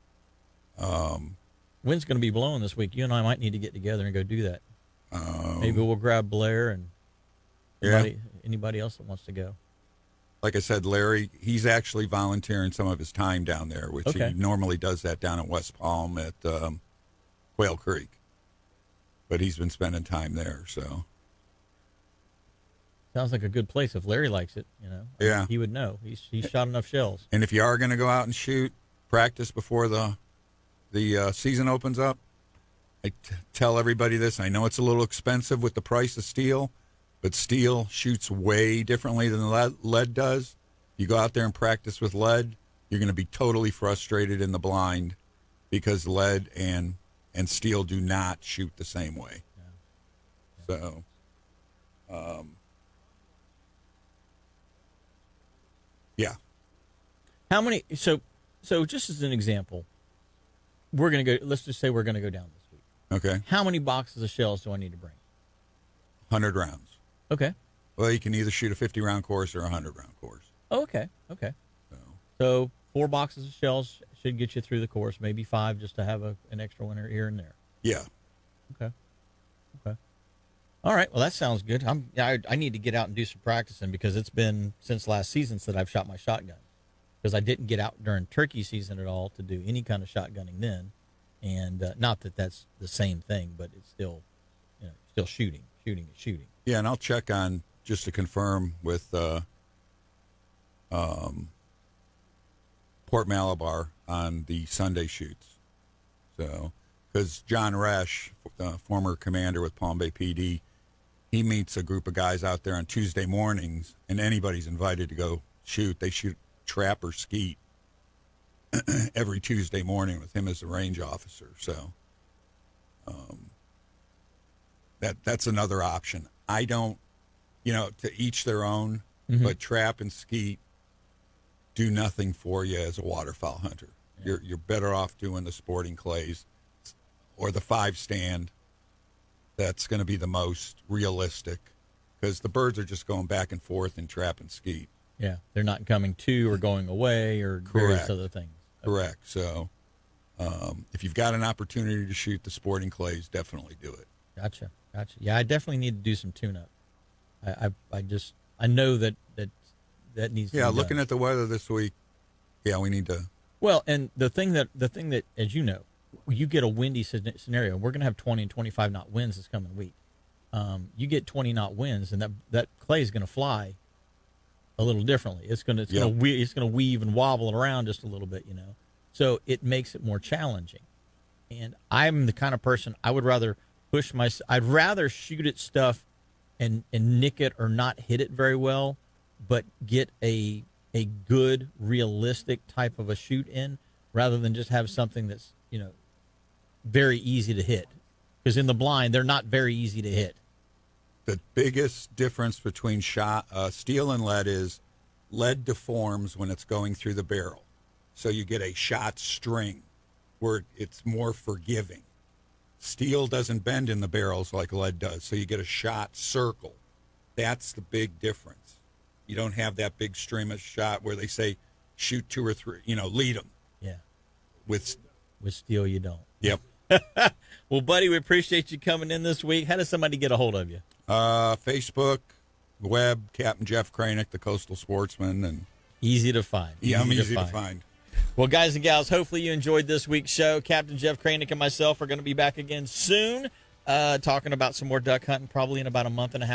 Wind's going to be blowing this week. You and I might need to get together and go do that. Maybe we'll grab Blair and anybody else that wants to go. Like I said, Larry, he's actually volunteering some of his time down there, which Okay. he normally does that down at West Palm at Quail Creek. But he's been spending time there, so. Sounds like a good place. If Larry likes it, Yeah. he would know. He's shot enough shells. And if you are going to go out and shoot, practice before the season opens up. I tell everybody this. I know it's a little expensive with the price of steel, but steel shoots way differently than lead does. You go out there and practice with lead, you're going to be totally frustrated in the blind because lead and steel do not shoot the same way. Yeah. So, yeah. How many? So just as an example, we're going to go. Let's just say we're going to go down this week. Okay. How many boxes of shells do I need to bring? 100 rounds. Okay. Well, you can either shoot a 50-round course or a 100-round course. Oh, okay. So 4 boxes of shells should get you through the course. Maybe 5 just to have an extra one here and there. Yeah. Okay. All right. Well, that sounds good. I need to get out and do some practicing because it's been since last season that I've shot my shotgun. Because I didn't get out during turkey season at all to do any kind of shotgunning then, and not that that's the same thing, but it's still, still shooting. Yeah, and I'll check on just to confirm with Port Malabar on the Sunday shoots. So, because John Resch, former commander with Palm Bay PD, he meets a group of guys out there on Tuesday mornings, and anybody's invited to go shoot. They shoot trap or skeet every Tuesday morning with him as the range officer. So that's another option. I don't, to each their own, but trap and skeet do nothing for you as a waterfowl hunter. Yeah. You're better off doing the sporting clays or the 5-stand. That's going to be the most realistic because the birds are just going back and forth in trap and skeet. Yeah, they're not coming to or going away or various other things. Okay. Correct. So if you've got an opportunity to shoot the sporting clays, definitely do it. Gotcha. Yeah, I definitely need to do some tune-up. I know that needs to be done. Looking at the weather this week, we need to. Well, and the thing that, as you know, you get a windy scenario. We're going to have 20 and 25 knot winds this coming week. You get 20 knot winds, and that clay is going to fly a little differently. It's going to weave and wobble around just a little bit, So it makes it more challenging. And I'm the kind of person I would rather I'd rather shoot at stuff and nick it or not hit it very well, but get a good realistic type of a shoot in rather than just have something that's, very easy to hit. Because in the blind, they're not very easy to hit. The biggest difference between steel and lead is lead deforms when it's going through the barrel. So you get a shot string where it's more forgiving. Steel doesn't bend in the barrels like lead does, so you get a shot circle. That's the big difference. You don't have that big stream of shot where they say shoot 2 or 3, lead them. Yeah. With steel, you don't. Yep. Well, buddy, we appreciate you coming in this week. How does somebody get a hold of you? Facebook, web, Captain Jeff Kraynik, the Coastal Sportsman, and easy to find. Yeah, I'm easy to find. Well, guys and gals, hopefully you enjoyed this week's show. Captain Jeff Kraynik and myself are going to be back again soon, talking about some more duck hunting, probably in about a month and a half.